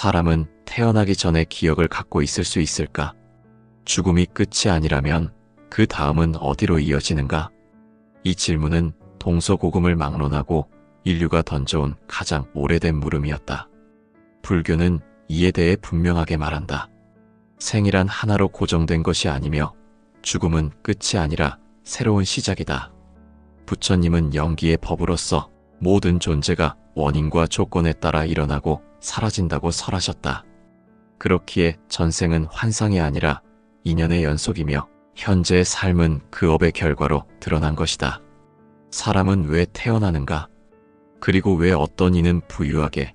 사람은 태어나기 전에 기억을 갖고 있을 수 있을까? 죽음이 끝이 아니라면 그 다음은 어디로 이어지는가? 이 질문은 동서고금을 막론하고 인류가 던져온 가장 오래된 물음이었다. 불교는 이에 대해 분명하게 말한다. 생이란 하나로 고정된 것이 아니며 죽음은 끝이 아니라 새로운 시작이다. 부처님은 영기의 법으로서 모든 존재가 원인과 조건에 따라 일어나고 사라진다고 설하셨다. 그렇기에 전생은 환상이 아니라 인연의 연속이며 현재의 삶은 그 업의 결과로 드러난 것이다. 사람은 왜 태어나는가? 그리고 왜 어떤 이는 부유하게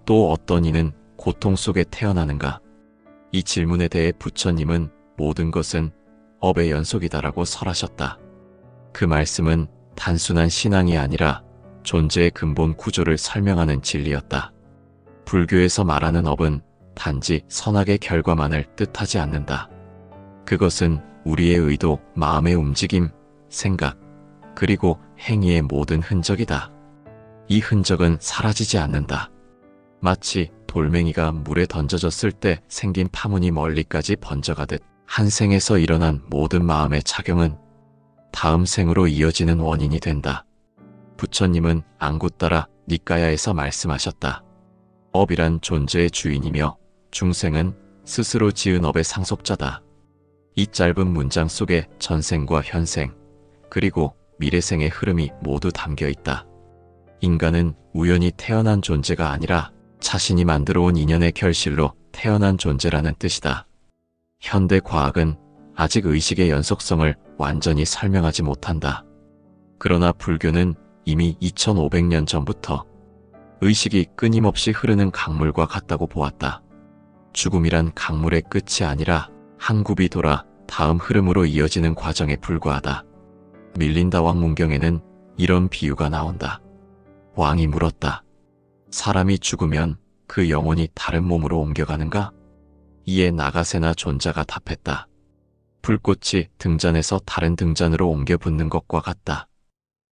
또 어떤 이는 고통 속에 태어나는가? 이 질문에 대해 부처님은 모든 것은 업의 연속이다라고 설하셨다. 그 말씀은 단순한 신앙이 아니라 존재의 근본 구조를 설명하는 진리였다. 불교에서 말하는 업은 단지 선악의 결과만을 뜻하지 않는다. 그것은 우리의 의도, 마음의 움직임, 생각, 그리고 행위의 모든 흔적이다. 이 흔적은 사라지지 않는다. 마치 돌멩이가 물에 던져졌을 때 생긴 파문이 멀리까지 번져가듯 한 생에서 일어난 모든 마음의 작용은 다음 생으로 이어지는 원인이 된다. 부처님은 앙구따라 니까야에서 말씀하셨다. 업이란 존재의 주인이며 중생은 스스로 지은 업의 상속자다. 이 짧은 문장 속에 전생과 현생, 그리고 미래생의 흐름이 모두 담겨 있다. 인간은 우연히 태어난 존재가 아니라 자신이 만들어 온 인연의 결실로 태어난 존재라는 뜻이다. 현대 과학은 아직 의식의 연속성을 완전히 설명하지 못한다. 그러나 불교는 이미 2500년 전부터 의식이 끊임없이 흐르는 강물과 같다고 보았다. 죽음이란 강물의 끝이 아니라 한 굽이 돌아 다음 흐름으로 이어지는 과정에 불과하다. 밀린다 왕문경에는 이런 비유가 나온다. 왕이 물었다. 사람이 죽으면 그 영혼이 다른 몸으로 옮겨가는가? 이에 나가세나 존자가 답했다. 불꽃이 등잔에서 다른 등잔으로 옮겨 붙는 것과 같다.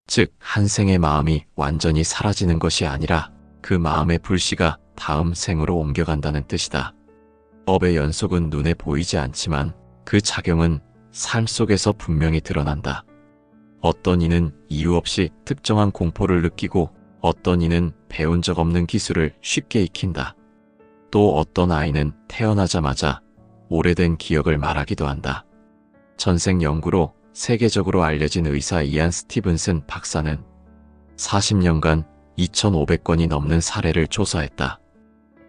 즉, 한 생의 마음이 완전히 사라지는 것이 아니라 그 마음의 불씨가 다음 생으로 옮겨간다는 뜻이다. 업의 연속은 눈에 보이지 않지만 그 작용은 삶 속에서 분명히 드러난다. 어떤 이는 이유 없이 특정한 공포를 느끼고 어떤 이는 배운 적 없는 기술을 쉽게 익힌다. 또 어떤 아이는 태어나자마자 오래된 기억을 말하기도 한다. 전생 연구로 세계적으로 알려진 의사 이안 스티븐슨 박사는 40년간 2,500건이 넘는 사례를 조사했다.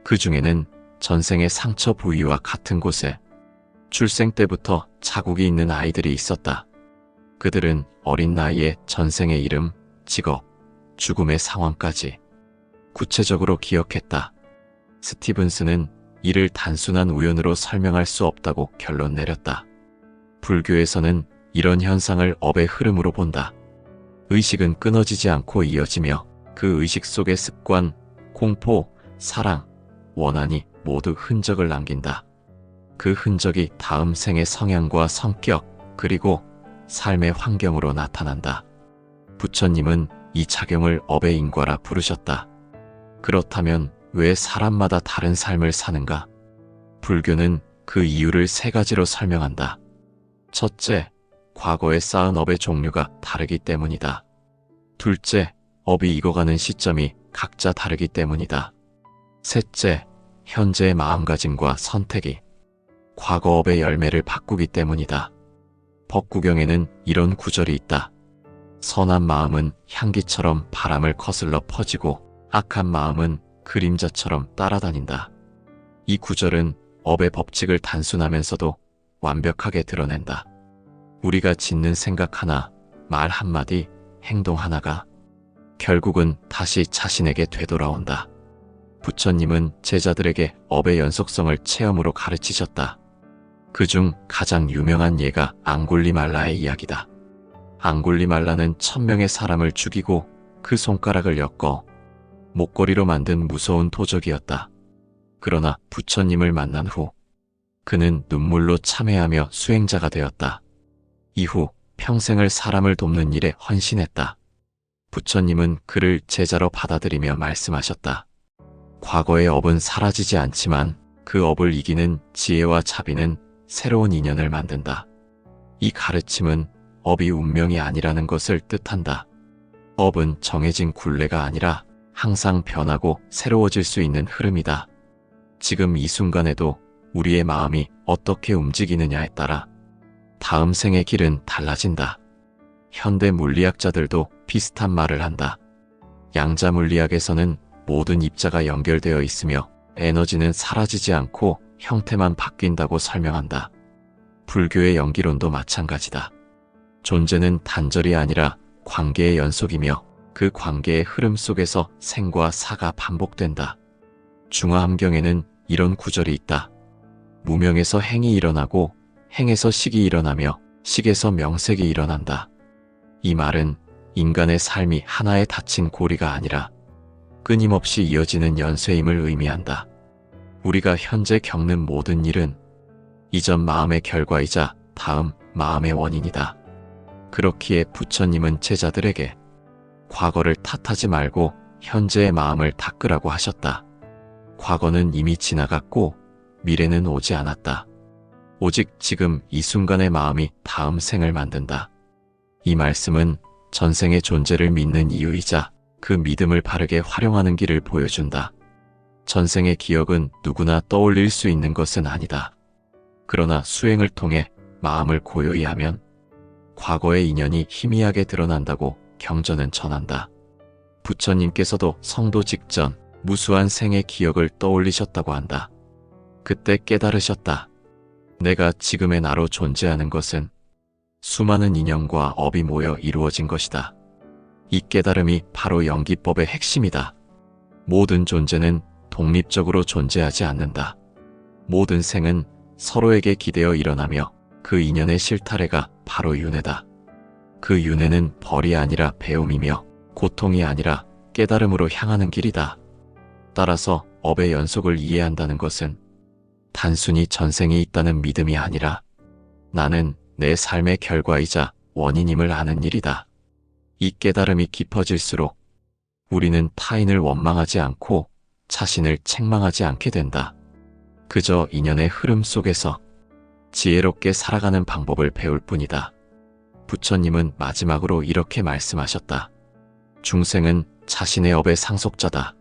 그 중에는 전생의 상처 부위와 같은 곳에 출생 때부터 자국이 있는 아이들이 있었다. 그들은 어린 나이에 전생의 이름, 직업, 죽음의 상황까지 구체적으로 기억했다. 스티븐스는 이를 단순한 우연으로 설명할 수 없다고 결론 내렸다. 불교에서는 이런 현상을 업의 흐름으로 본다. 의식은 끊어지지 않고 이어지며 그 의식 속의 습관, 공포, 사랑, 원한이 모두 흔적을 남긴다. 그 흔적이 다음 생의 성향과 성격, 그리고 삶의 환경으로 나타난다. 부처님은 이 작용을 업의 인과라 부르셨다. 그렇다면 왜 사람마다 다른 삶을 사는가? 불교는 그 이유를 세 가지로 설명한다. 첫째, 과거에 쌓은 업의 종류가 다르기 때문이다. 둘째, 업이 익어가는 시점이 각자 다르기 때문이다. 셋째, 현재의 마음가짐과 선택이 과거 업의 열매를 바꾸기 때문이다. 법구경에는 이런 구절이 있다. 선한 마음은 향기처럼 바람을 거슬러 퍼지고 악한 마음은 그림자처럼 따라다닌다. 이 구절은 업의 법칙을 단순하면서도 완벽하게 드러낸다. 우리가 짓는 생각 하나, 말 한마디, 행동 하나가 결국은 다시 자신에게 되돌아온다. 부처님은 제자들에게 업의 연속성을 체험으로 가르치셨다. 그중 가장 유명한 예가 앙굴리말라의 이야기다. 앙굴리말라는 1000명의 사람을 죽이고 그 손가락을 엮어 목걸이로 만든 무서운 도적이었다. 그러나 부처님을 만난 후 그는 눈물로 참회하며 수행자가 되었다. 이후 평생을 사람을 돕는 일에 헌신했다. 부처님은 그를 제자로 받아들이며 말씀하셨다. 과거의 업은 사라지지 않지만 그 업을 이기는 지혜와 자비는 새로운 인연을 만든다. 이 가르침은 업이 운명이 아니라는 것을 뜻한다. 업은 정해진 굴레가 아니라 항상 변하고 새로워질 수 있는 흐름이다. 지금 이 순간에도 우리의 마음이 어떻게 움직이느냐에 따라 다음 생의 길은 달라진다. 현대 물리학자들도 비슷한 말을 한다. 양자 물리학에서는 모든 입자가 연결되어 있으며 에너지는 사라지지 않고 형태만 바뀐다고 설명한다. 불교의 연기론도 마찬가지다. 존재는 단절이 아니라 관계의 연속이며 그 관계의 흐름 속에서 생과 사가 반복된다. 중화함경에는 이런 구절이 있다. 무명에서 행이 일어나고 행에서 식이 일어나며 식에서 명색이 일어난다. 이 말은 인간의 삶이 하나에 닫힌 고리가 아니라 끊임없이 이어지는 연쇄임을 의미한다. 우리가 현재 겪는 모든 일은 이전 마음의 결과이자 다음 마음의 원인이다. 그렇기에 부처님은 제자들에게 과거를 탓하지 말고 현재의 마음을 닦으라고 하셨다. 과거는 이미 지나갔고 미래는 오지 않았다. 오직 지금 이 순간의 마음이 다음 생을 만든다. 이 말씀은 전생의 존재를 믿는 이유이자 그 믿음을 바르게 활용하는 길을 보여준다. 전생의 기억은 누구나 떠올릴 수 있는 것은 아니다. 그러나 수행을 통해 마음을 고요히 하면 과거의 인연이 희미하게 드러난다고 경전은 전한다. 부처님께서도 성도 직전 무수한 생의 기억을 떠올리셨다고 한다. 그때 깨달으셨다. 내가 지금의 나로 존재하는 것은 수많은 인연과 업이 모여 이루어진 것이다. 이 깨달음이 바로 연기법의 핵심이다. 모든 존재는 독립적으로 존재하지 않는다. 모든 생은 서로에게 기대어 일어나며 그 인연의 실타래가 바로 윤회다. 그 윤회는 벌이 아니라 배움이며 고통이 아니라 깨달음으로 향하는 길이다. 따라서 업의 연속을 이해한다는 것은 단순히 전생이 있다는 믿음이 아니라 나는 내 삶의 결과이자 원인임을 아는 일이다. 이 깨달음이 깊어질수록 우리는 타인을 원망하지 않고 자신을 책망하지 않게 된다. 그저 인연의 흐름 속에서 지혜롭게 살아가는 방법을 배울 뿐이다. 부처님은 마지막으로 이렇게 말씀하셨다. 중생은 자신의 업의 상속자다.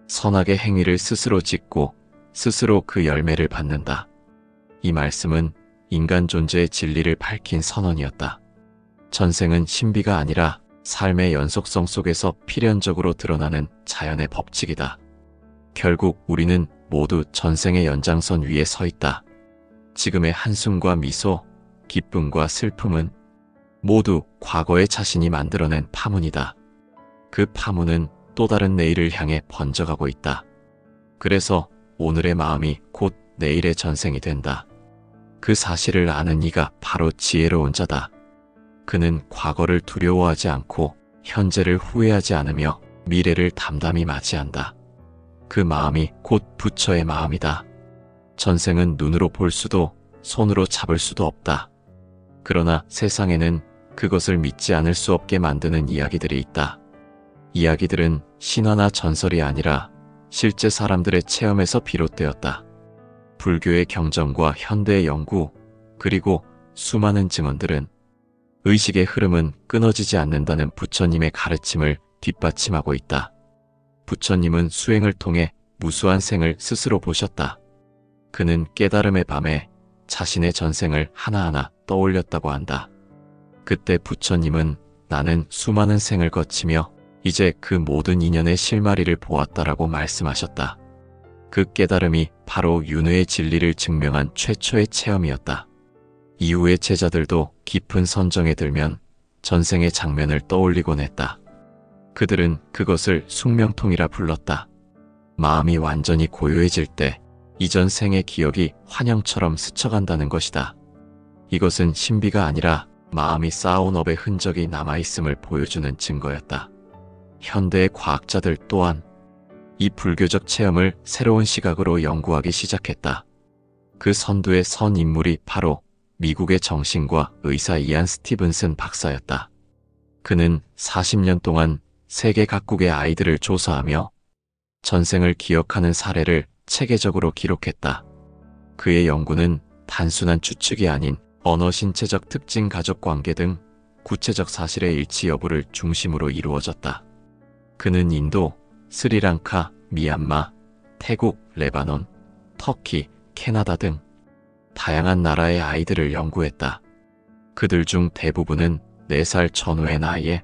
선악의 행위를 스스로 짓고 스스로 그 열매를 받는다. 이 말씀은 인간 존재의 진리를 밝힌 선언이었다. 전생은 신비가 아니라 삶의 연속성 속에서 필연적으로 드러나는 자연의 법칙이다. 결국 우리는 모두 전생의 연장선 위에 서 있다. 지금의 한숨과 미소, 기쁨과 슬픔은 모두 과거의 자신이 만들어낸 파문이다. 그 파문은 또 다른 내일을 향해 번져가고 있다. 그래서 오늘의 마음이 곧 내일의 전생이 된다. 그 사실을 아는 이가 바로 지혜로운 자다. 그는 과거를 두려워하지 않고 현재를 후회하지 않으며 미래를 담담히 맞이한다. 그 마음이 곧 부처의 마음이다. 전생은 눈으로 볼 수도 손으로 잡을 수도 없다. 그러나 세상에는 그것을 믿지 않을 수 없게 만드는 이야기들이 있다. 이야기들은 신화나 전설이 아니라 실제 사람들의 체험에서 비롯되었다. 불교의 경전과 현대의 연구, 그리고 수많은 증언들은 의식의 흐름은 끊어지지 않는다는 부처님의 가르침을 뒷받침하고 있다. 부처님은 수행을 통해 무수한 생을 스스로 보셨다. 그는 깨달음의 밤에 자신의 전생을 하나하나 떠올렸다고 한다. 그때 부처님은 나는 수많은 생을 거치며 이제 그 모든 인연의 실마리를 보았다라고 말씀하셨다. 그 깨달음이 바로 윤회의 진리를 증명한 최초의 체험이었다. 이후의 제자들도 깊은 선정에 들면 전생의 장면을 떠올리곤 했다. 그들은 그것을 숙명통이라 불렀다. 마음이 완전히 고요해질 때 이전 생의 기억이 환영처럼 스쳐간다는 것이다. 이것은 신비가 아니라 마음이 쌓아온 업의 흔적이 남아있음을 보여주는 증거였다. 현대의 과학자들 또한 이 불교적 체험을 새로운 시각으로 연구하기 시작했다. 그 선두의 선 인물이 바로 미국의 정신과 의사 이안 스티븐슨 박사였다. 그는 40년 동안 세계 각국의 아이들을 조사하며 전생을 기억하는 사례를 체계적으로 기록했다. 그의 연구는 단순한 추측이 아닌 언어 신체적 특징 가족 관계 등 구체적 사실의 일치 여부를 중심으로 이루어졌다. 그는 인도, 스리랑카, 미얀마, 태국, 레바논, 터키, 캐나다 등 다양한 나라의 아이들을 연구했다. 그들 중 대부분은 4살 전후의 나이에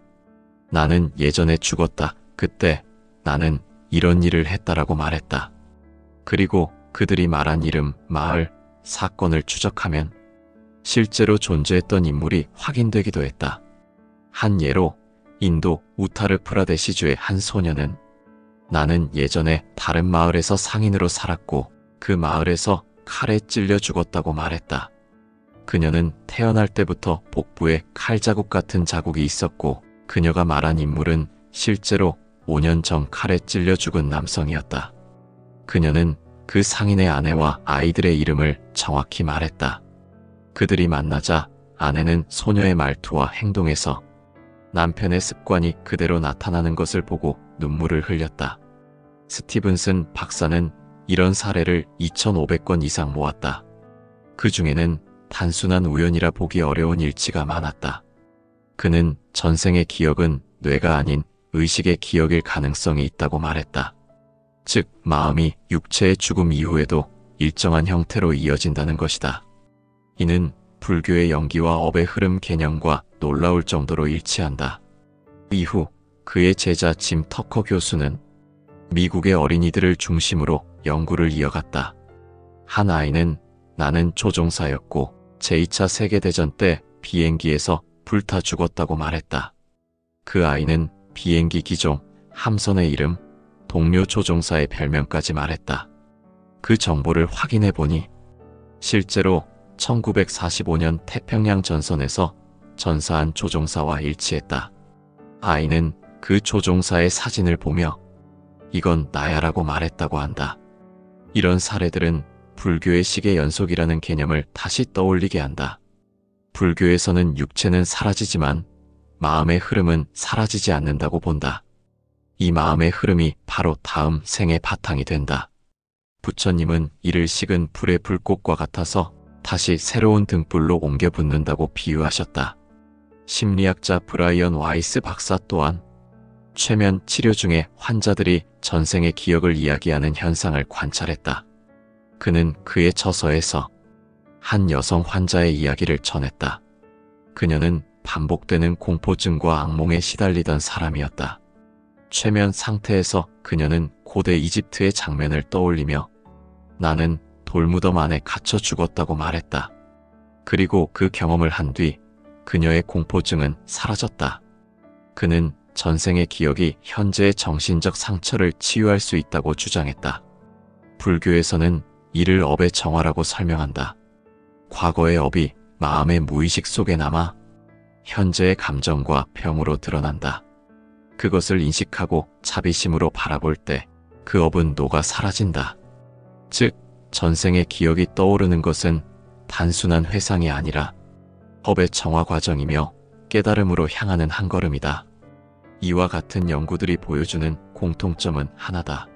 나는 예전에 죽었다. 그때 나는 이런 일을 했다라고 말했다. 그리고 그들이 말한 이름, 마을, 사건을 추적하면 실제로 존재했던 인물이 확인되기도 했다. 한 예로 인도 우타르 프라데시주의 한 소녀는 나는 예전에 다른 마을에서 상인으로 살았고 그 마을에서 칼에 찔려 죽었다고 말했다. 그녀는 태어날 때부터 복부에 칼 자국 같은 자국이 있었고 그녀가 말한 인물은 실제로 5년 전 칼에 찔려 죽은 남성이었다. 그녀는 그 상인의 아내와 아이들의 이름을 정확히 말했다. 그들이 만나자 아내는 소녀의 말투와 행동에서 남편의 습관이 그대로 나타나는 것을 보고 눈물을 흘렸다. 스티븐슨 박사는 이런 사례를 2,500건 이상 모았다. 그 중에는 단순한 우연이라 보기 어려운 일치가 많았다. 그는 전생의 기억은 뇌가 아닌 의식의 기억일 가능성이 있다고 말했다. 즉, 마음이 육체의 죽음 이후에도 일정한 형태로 이어진다는 것이다. 이는 불교의 연기와 업의 흐름 개념과 놀라울 정도로 일치한다. 이후 그의 제자 짐 터커 교수는 미국의 어린이들을 중심으로 연구를 이어갔다. 한 아이는 나는 조종사였고 제2차 세계대전 때 비행기에서 불타 죽었다고 말했다. 그 아이는 비행기 기종, 함선의 이름, 동료 조종사의 별명까지 말했다. 그 정보를 확인해 보니 실제로 1945년 태평양 전선에서 전사한 조종사와 일치했다. 아이는 그 조종사의 사진을 보며 이건 나야라고 말했다고 한다. 이런 사례들은 불교의 시계 연속이라는 개념을 다시 떠올리게 한다. 불교에서는 육체는 사라지지만 마음의 흐름은 사라지지 않는다고 본다. 이 마음의 흐름이 바로 다음 생의 바탕이 된다. 부처님은 이를 식은 불의 불꽃과 같아서 다시 새로운 등불로 옮겨 붙는다고 비유하셨다. 심리학자 브라이언 와이스 박사 또한 최면 치료 중에 환자들이 전생의 기억을 이야기하는 현상을 관찰했다. 그는 그의 저서에서 한 여성 환자의 이야기를 전했다. 그녀는 반복되는 공포증과 악몽에 시달리던 사람이었다. 최면 상태에서 그녀는 고대 이집트의 장면을 떠올리며 나는 돌무덤 안에 갇혀 죽었다고 말했다. 그리고 그 경험을 한 뒤 그녀의 공포증은 사라졌다. 그는 전생의 기억이 현재의 정신적 상처를 치유할 수 있다고 주장했다. 불교에서는 이를 업의 정화라고 설명한다. 과거의 업이 마음의 무의식 속에 남아 현재의 감정과 병으로 드러난다. 그것을 인식하고 자비심으로 바라볼 때 그 업은 녹아 사라진다. 즉, 전생의 기억이 떠오르는 것은 단순한 회상이 아니라 업의 정화 과정이며 깨달음으로 향하는 한 걸음이다. 이와 같은 연구들이 보여주는 공통점은 하나다.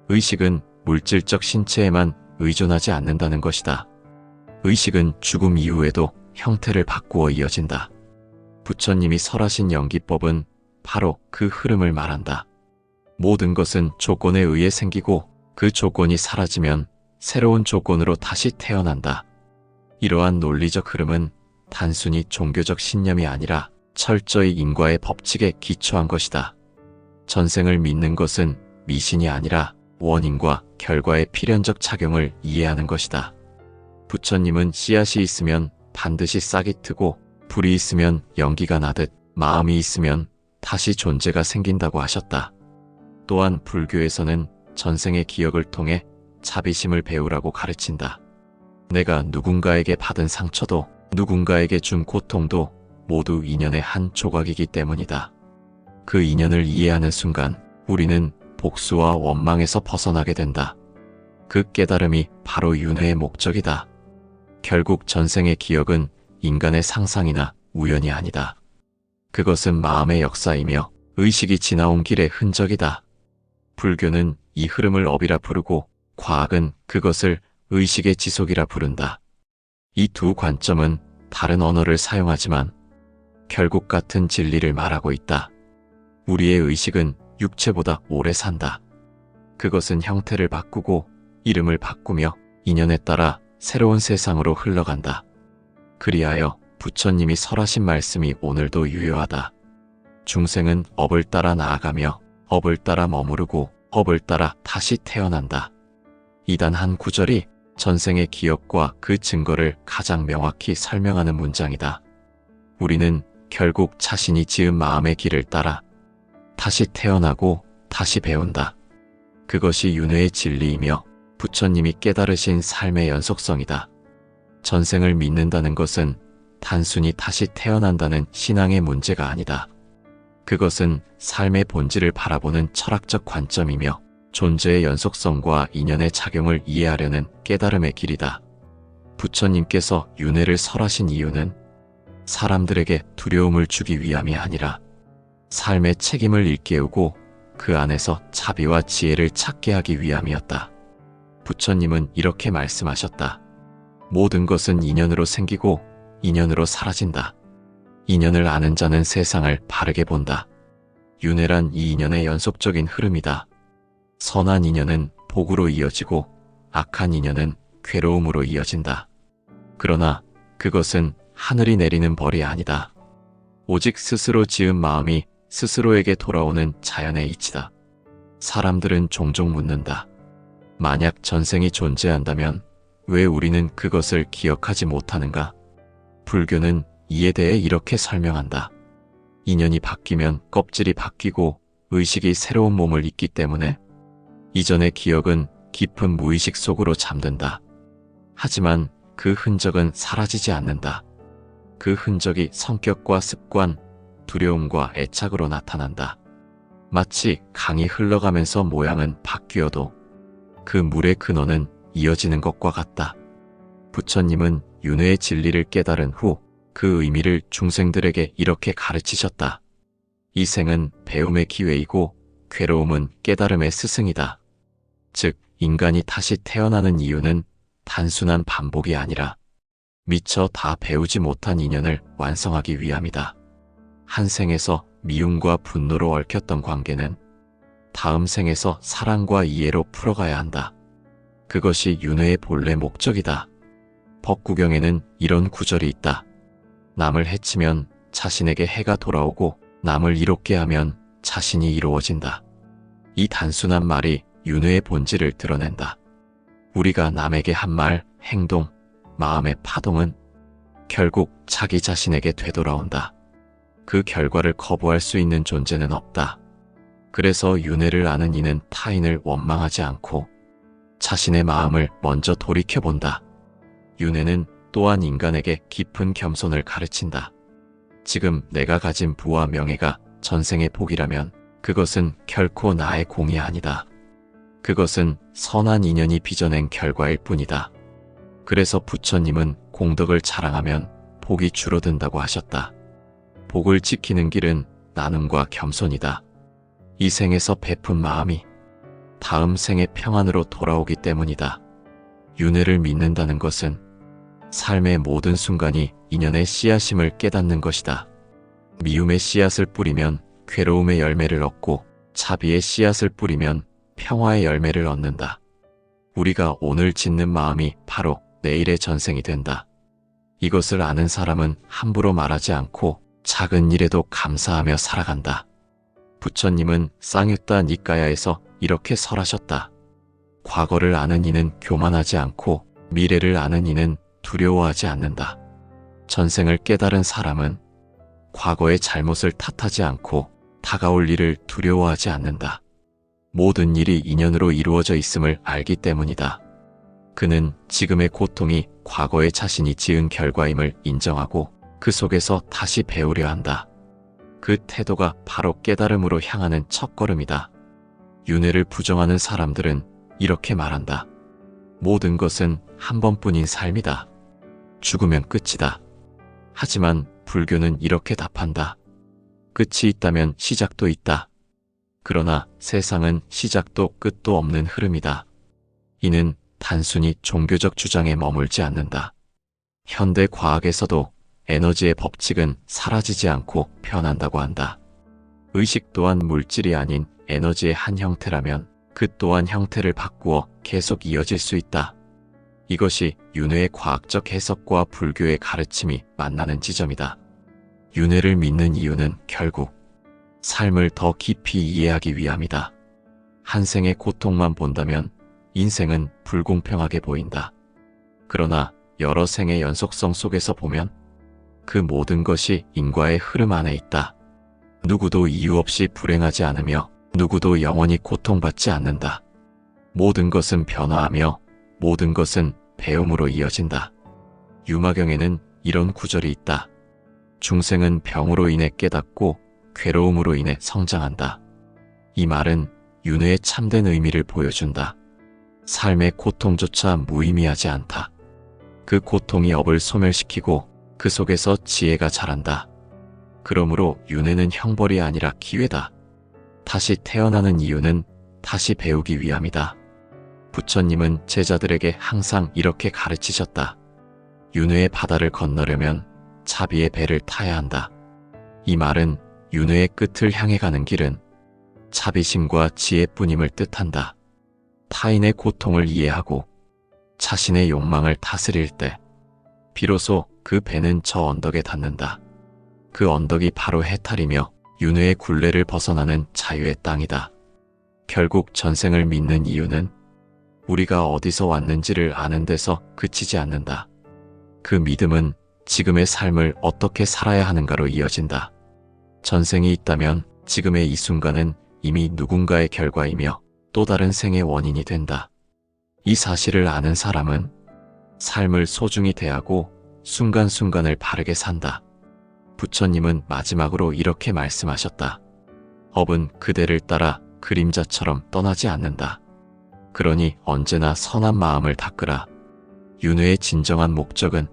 의식은 물질적 신체에만 의존하지 않는다는 것이다. 의식은 죽음 이후에도 형태를 바꾸어 이어진다. 부처님이 설하신 연기법은 바로 그 흐름을 말한다. 모든 것은 조건에 의해 생기고 그 조건이 사라지면 새로운 조건으로 다시 태어난다. 이러한 논리적 흐름은 단순히 종교적 신념이 아니라 철저히 인과의 법칙에 기초한 것이다. 전생을 믿는 것은 미신이 아니라 원인과 결과의 필연적 작용을 이해하는 것이다. 부처님은 씨앗이 있으면 반드시 싹이 트고 불이 있으면 연기가 나듯 마음이 있으면 다시 존재가 생긴다고 하셨다. 또한 불교에서는 전생의 기억을 통해 자비심을 배우라고 가르친다. 내가 누군가에게 받은 상처도 누군가에게 준 고통도 모두 인연의 한 조각이기 때문이다. 그 인연을 이해하는 순간 우리는 복수와 원망에서 벗어나게 된다. 그 깨달음이 바로 윤회의 목적이다. 결국 전생의 기억은 인간의 상상이나 우연이 아니다. 그것은 마음의 역사이며 의식이 지나온 길의 흔적이다. 불교는 이 흐름을 업이라 부르고 과학은 그것을 의식의 지속이라 부른다. 이 두 관점은 다른 언어를 사용하지만 결국 같은 진리를 말하고 있다. 우리의 의식은 육체보다 오래 산다. 그것은 형태를 바꾸고 이름을 바꾸며 인연에 따라 새로운 세상으로 흘러간다. 그리하여 부처님이 설하신 말씀이 오늘도 유효하다. 중생은 업을 따라 나아가며 업을 따라 머무르고 업을 따라 다시 태어난다. 이단 한 구절이 전생의 기억과 그 증거를 가장 명확히 설명하는 문장이다. 우리는 결국 자신이 지은 마음의 길을 따라 다시 태어나고 다시 배운다. 그것이 윤회의 진리이며 부처님이 깨달으신 삶의 연속성이다. 전생을 믿는다는 것은 단순히 다시 태어난다는 신앙의 문제가 아니다. 그것은 삶의 본질을 바라보는 철학적 관점이며 존재의 연속성과 인연의 작용을 이해하려는 깨달음의 길이다. 부처님께서 윤회를 설하신 이유는 사람들에게 두려움을 주기 위함이 아니라 삶의 책임을 일깨우고 그 안에서 자비와 지혜를 찾게 하기 위함이었다. 부처님은 이렇게 말씀하셨다. 모든 것은 인연으로 생기고 인연으로 사라진다. 인연을 아는 자는 세상을 바르게 본다. 윤회란 이 인연의 연속적인 흐름이다. 선한 인연은 복으로 이어지고 악한 인연은 괴로움으로 이어진다. 그러나 그것은 하늘이 내리는 벌이 아니다. 오직 스스로 지은 마음이 스스로에게 돌아오는 자연의 이치다. 사람들은 종종 묻는다. 만약 전생이 존재한다면 왜 우리는 그것을 기억하지 못하는가? 불교는 이에 대해 이렇게 설명한다. 인연이 바뀌면 껍질이 바뀌고 의식이 새로운 몸을 잇기 때문에 이전의 기억은 깊은 무의식 속으로 잠든다. 하지만 그 흔적은 사라지지 않는다. 그 흔적이 성격과 습관, 두려움과 애착으로 나타난다. 마치 강이 흘러가면서 모양은 바뀌어도 그 물의 근원은 이어지는 것과 같다. 부처님은 윤회의 진리를 깨달은 후 그 의미를 중생들에게 이렇게 가르치셨다. 이 생은 배움의 기회이고 괴로움은 깨달음의 스승이다. 즉, 인간이 다시 태어나는 이유는 단순한 반복이 아니라 미처 다 배우지 못한 인연을 완성하기 위함이다. 한 생에서 미움과 분노로 얽혔던 관계는 다음 생에서 사랑과 이해로 풀어가야 한다. 그것이 윤회의 본래 목적이다. 법구경에는 이런 구절이 있다. 남을 해치면 자신에게 해가 돌아오고 남을 이롭게 하면 자신이 이로워진다. 이 단순한 말이 윤회의 본질을 드러낸다. 우리가 남에게 한 말, 행동, 마음의 파동은 결국 자기 자신에게 되돌아온다. 그 결과를 거부할 수 있는 존재는 없다. 그래서 윤회를 아는 이는 타인을 원망하지 않고 자신의 마음을 먼저 돌이켜본다. 윤회는 또한 인간에게 깊은 겸손을 가르친다. 지금 내가 가진 부와 명예가 전생의 복이라면 그것은 결코 나의 공이 아니다. 그것은 선한 인연이 빚어낸 결과일 뿐이다. 그래서 부처님은 공덕을 자랑하면 복이 줄어든다고 하셨다. 복을 지키는 길은 나눔과 겸손이다. 이 생에서 베푼 마음이 다음 생의 평안으로 돌아오기 때문이다. 윤회를 믿는다는 것은 삶의 모든 순간이 인연의 씨앗임을 깨닫는 것이다. 미움의 씨앗을 뿌리면 괴로움의 열매를 얻고 자비의 씨앗을 뿌리면 평화의 열매를 얻는다. 우리가 오늘 짓는 마음이 바로 내일의 전생이 된다. 이것을 아는 사람은 함부로 말하지 않고 작은 일에도 감사하며 살아간다. 부처님은 쌍유타 니까야에서 이렇게 설하셨다. 과거를 아는 이는 교만하지 않고 미래를 아는 이는 두려워하지 않는다. 전생을 깨달은 사람은 과거의 잘못을 탓하지 않고 다가올 일을 두려워하지 않는다. 모든 일이 인연으로 이루어져 있음을 알기 때문이다. 그는 지금의 고통이 과거의 자신이 지은 결과임을 인정하고 그 속에서 다시 배우려 한다. 그 태도가 바로 깨달음으로 향하는 첫걸음이다. 윤회를 부정하는 사람들은 이렇게 말한다. 모든 것은 한 번뿐인 삶이다. 죽으면 끝이다. 하지만 불교는 이렇게 답한다. 끝이 있다면 시작도 있다. 그러나 세상은 시작도 끝도 없는 흐름이다. 이는 단순히 종교적 주장에 머물지 않는다. 현대 과학에서도 에너지의 법칙은 사라지지 않고 변한다고 한다. 의식 또한 물질이 아닌 에너지의 한 형태라면 그 또한 형태를 바꾸어 계속 이어질 수 있다. 이것이 윤회의 과학적 해석과 불교의 가르침이 만나는 지점이다. 윤회를 믿는 이유는 결국 삶을 더 깊이 이해하기 위함이다. 한 생의 고통만 본다면 인생은 불공평하게 보인다. 그러나 여러 생의 연속성 속에서 보면 그 모든 것이 인과의 흐름 안에 있다. 누구도 이유 없이 불행하지 않으며 누구도 영원히 고통받지 않는다. 모든 것은 변화하며 모든 것은 배움으로 이어진다. 유마경에는 이런 구절이 있다. 중생은 병으로 인해 깨닫고 괴로움으로 인해 성장한다. 이 말은 윤회의 참된 의미를 보여준다. 삶의 고통조차 무의미하지 않다. 그 고통이 업을 소멸시키고 그 속에서 지혜가 자란다. 그러므로 윤회는 형벌이 아니라 기회다. 다시 태어나는 이유는 다시 배우기 위함이다. 부처님은 제자들에게 항상 이렇게 가르치셨다. 윤회의 바다를 건너려면 자비의 배를 타야 한다. 이 말은 윤회의 끝을 향해 가는 길은 자비심과 지혜뿐임을 뜻한다. 타인의 고통을 이해하고 자신의 욕망을 다스릴 때 비로소 그 배는 저 언덕에 닿는다. 그 언덕이 바로 해탈이며 윤회의 굴레를 벗어나는 자유의 땅이다. 결국 전생을 믿는 이유는 우리가 어디서 왔는지를 아는 데서 그치지 않는다. 그 믿음은 지금의 삶을 어떻게 살아야 하는가로 이어진다. 전생이 있다면 지금의 이 순간은 이미 누군가의 결과이며 또 다른 생의 원인이 된다. 이 사실을 아는 사람은 삶을 소중히 대하고 순간순간을 바르게 산다. 부처님은 마지막으로 이렇게 말씀하셨다. 업은 그대를 따라 그림자처럼 떠나지 않는다. 그러니 언제나 선한 마음을 닦으라. 윤회의 진정한 목적은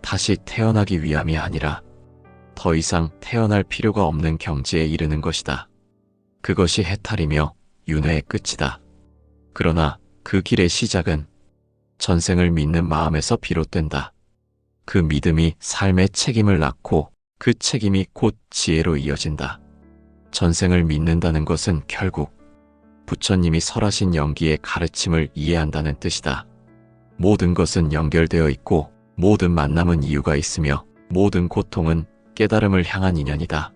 다시 태어나기 위함이 아니라 더 이상 태어날 필요가 없는 경지에 이르는 것이다. 그것이 해탈이며 윤회의 끝이다. 그러나 그 길의 시작은 전생을 믿는 마음에서 비롯된다. 그 믿음이 삶의 책임을 낳고 그 책임이 곧 지혜로 이어진다. 전생을 믿는다는 것은 결국 부처님이 설하신 연기의 가르침을 이해한다는 뜻이다. 모든 것은 연결되어 있고 모든 만남은 이유가 있으며 모든 고통은 깨달음을 향한 인연이다.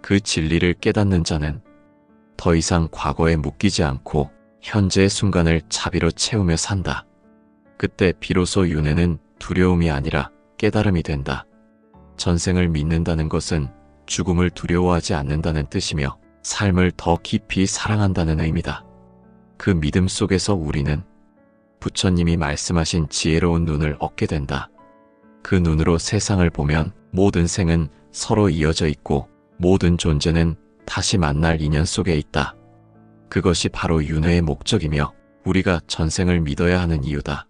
그 진리를 깨닫는 자는 더 이상 과거에 묶이지 않고 현재의 순간을 자비로 채우며 산다. 그때 비로소 윤회는 두려움이 아니라 깨달음이 된다. 전생을 믿는다는 것은 죽음을 두려워하지 않는다는 뜻이며 삶을 더 깊이 사랑한다는 의미다. 그 믿음 속에서 우리는 부처님이 말씀하신 지혜로운 눈을 얻게 된다. 그 눈으로 세상을 보면 모든 생은 서로 이어져 있고 모든 존재는 다시 만날 인연 속에 있다. 그것이 바로 윤회의 목적이며 우리가 전생을 믿어야 하는 이유다.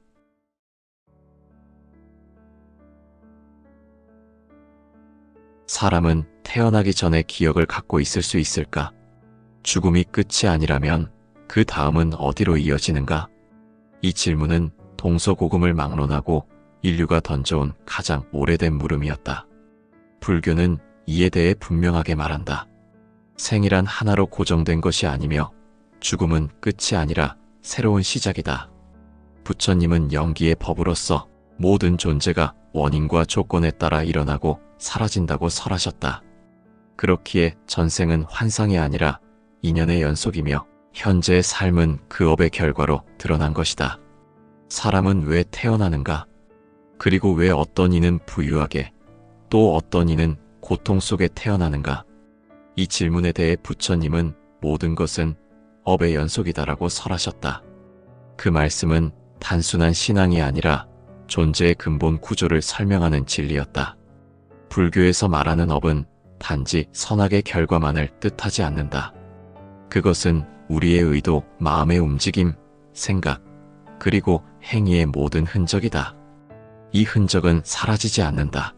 사람은 태어나기 전에 기억을 갖고 있을 수 있을까? 죽음이 끝이 아니라면 그 다음은 어디로 이어지는가? 이 질문은 동서고금을 막론하고 인류가 던져온 가장 오래된 물음이었다. 불교는 이에 대해 분명하게 말한다. 생이란 하나로 고정된 것이 아니며 죽음은 끝이 아니라 새로운 시작이다. 부처님은 연기의 법으로서 모든 존재가 원인과 조건에 따라 일어나고 사라진다고 설하셨다. 그렇기에 전생은 환상이 아니라 인연의 연속이며 현재의 삶은 그 업의 결과로 드러난 것이다. 사람은 왜 태어나는가? 그리고 왜 어떤 이는 부유하게 또 어떤 이는 고통 속에 태어나는가? 이 질문에 대해 부처님은 모든 것은 업의 연속이다라고 설하셨다. 그 말씀은 단순한 신앙이 아니라 존재의 근본 구조를 설명하는 진리였다. 불교에서 말하는 업은 단지 선악의 결과만을 뜻하지 않는다. 그것은 우리의 의도, 마음의 움직임, 생각, 그리고 행위의 모든 흔적이다. 이 흔적은 사라지지 않는다.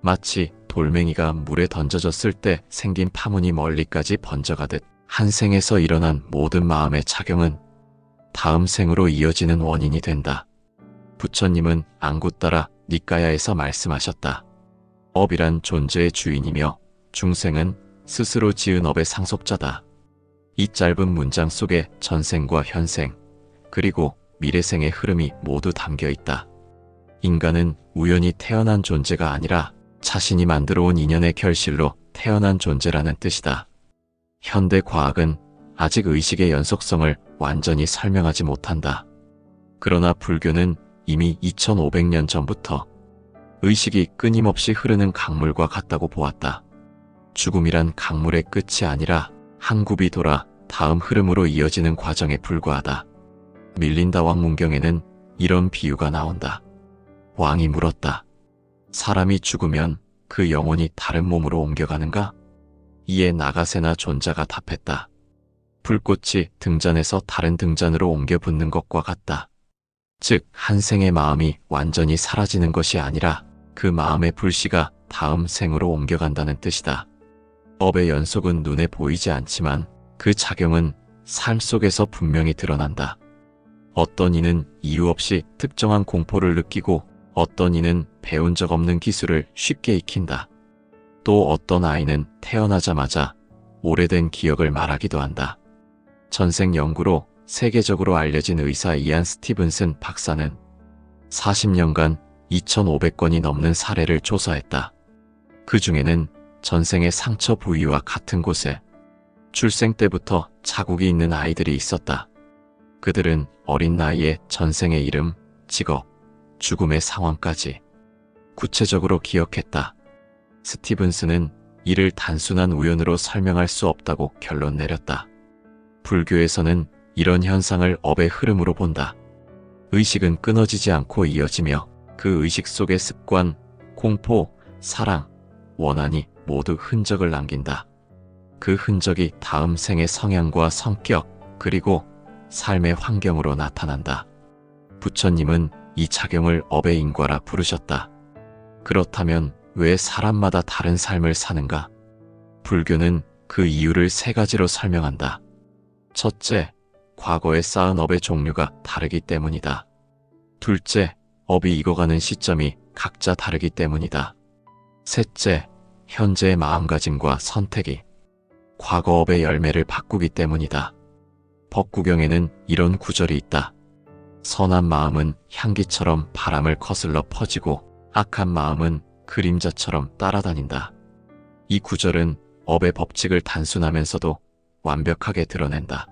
마치 돌멩이가 물에 던져졌을 때 생긴 파문이 멀리까지 번져가듯 한 생에서 일어난 모든 마음의 작용은 다음 생으로 이어지는 원인이 된다. 부처님은 앙구따라 니까야에서 말씀하셨다. 업이란 존재의 주인이며 중생은 스스로 지은 업의 상속자다. 이 짧은 문장 속에 전생과 현생, 그리고 미래생의 흐름이 모두 담겨 있다. 인간은 우연히 태어난 존재가 아니라 자신이 만들어 온 인연의 결실로 태어난 존재라는 뜻이다. 현대 과학은 아직 의식의 연속성을 완전히 설명하지 못한다. 그러나 불교는 이미 2500년 전부터 의식이 끊임없이 흐르는 강물과 같다고 보았다. 죽음이란 강물의 끝이 아니라 한 굽이 돌아 다음 흐름으로 이어지는 과정에 불과하다. 밀린다 왕문경에는 이런 비유가 나온다. 왕이 물었다. 사람이 죽으면 그 영혼이 다른 몸으로 옮겨가는가? 이에 나가세나 존자가 답했다. 불꽃이 등잔에서 다른 등잔으로 옮겨 붙는 것과 같다. 즉, 한 생의 마음이 완전히 사라지는 것이 아니라 그 마음의 불씨가 다음 생으로 옮겨간다는 뜻이다. 업의 연속은 눈에 보이지 않지만 그 작용은 삶 속에서 분명히 드러난다. 어떤 이는 이유 없이 특정한 공포를 느끼고 어떤 이는 배운 적 없는 기술을 쉽게 익힌다. 또 어떤 아이는 태어나자마자 오래된 기억을 말하기도 한다. 전생 연구로 세계적으로 알려진 의사 이안 스티븐슨 박사는 40년간 2,500건이 넘는 사례를 조사했다. 그 중에는 전생의 상처 부위와 같은 곳에 출생 때부터 자국이 있는 아이들이 있었다. 그들은 어린 나이에 전생의 이름, 직업, 죽음의 상황까지 구체적으로 기억했다. 스티븐스는 이를 단순한 우연으로 설명할 수 없다고 결론 내렸다. 불교에서는 이런 현상을 업의 흐름으로 본다. 의식은 끊어지지 않고 이어지며 그 의식 속의 습관, 공포, 사랑, 원한이 모두 흔적을 남긴다. 그 흔적이 다음 생의 성향과 성격, 그리고 삶의 환경으로 나타난다. 부처님은 이 작용을 업의 인과라 부르셨다. 그렇다면 왜 사람마다 다른 삶을 사는가? 불교는 그 이유를 세 가지로 설명한다. 첫째, 과거에 쌓은 업의 종류가 다르기 때문이다. 둘째, 업이 익어가는 시점이 각자 다르기 때문이다. 셋째, 현재의 마음가짐과 선택이 과거 업의 열매를 바꾸기 때문이다. 법구경에는 이런 구절이 있다. 선한 마음은 향기처럼 바람을 거슬러 퍼지고 악한 마음은 그림자처럼 따라다닌다. 이 구절은 업의 법칙을 단순하면서도 완벽하게 드러낸다.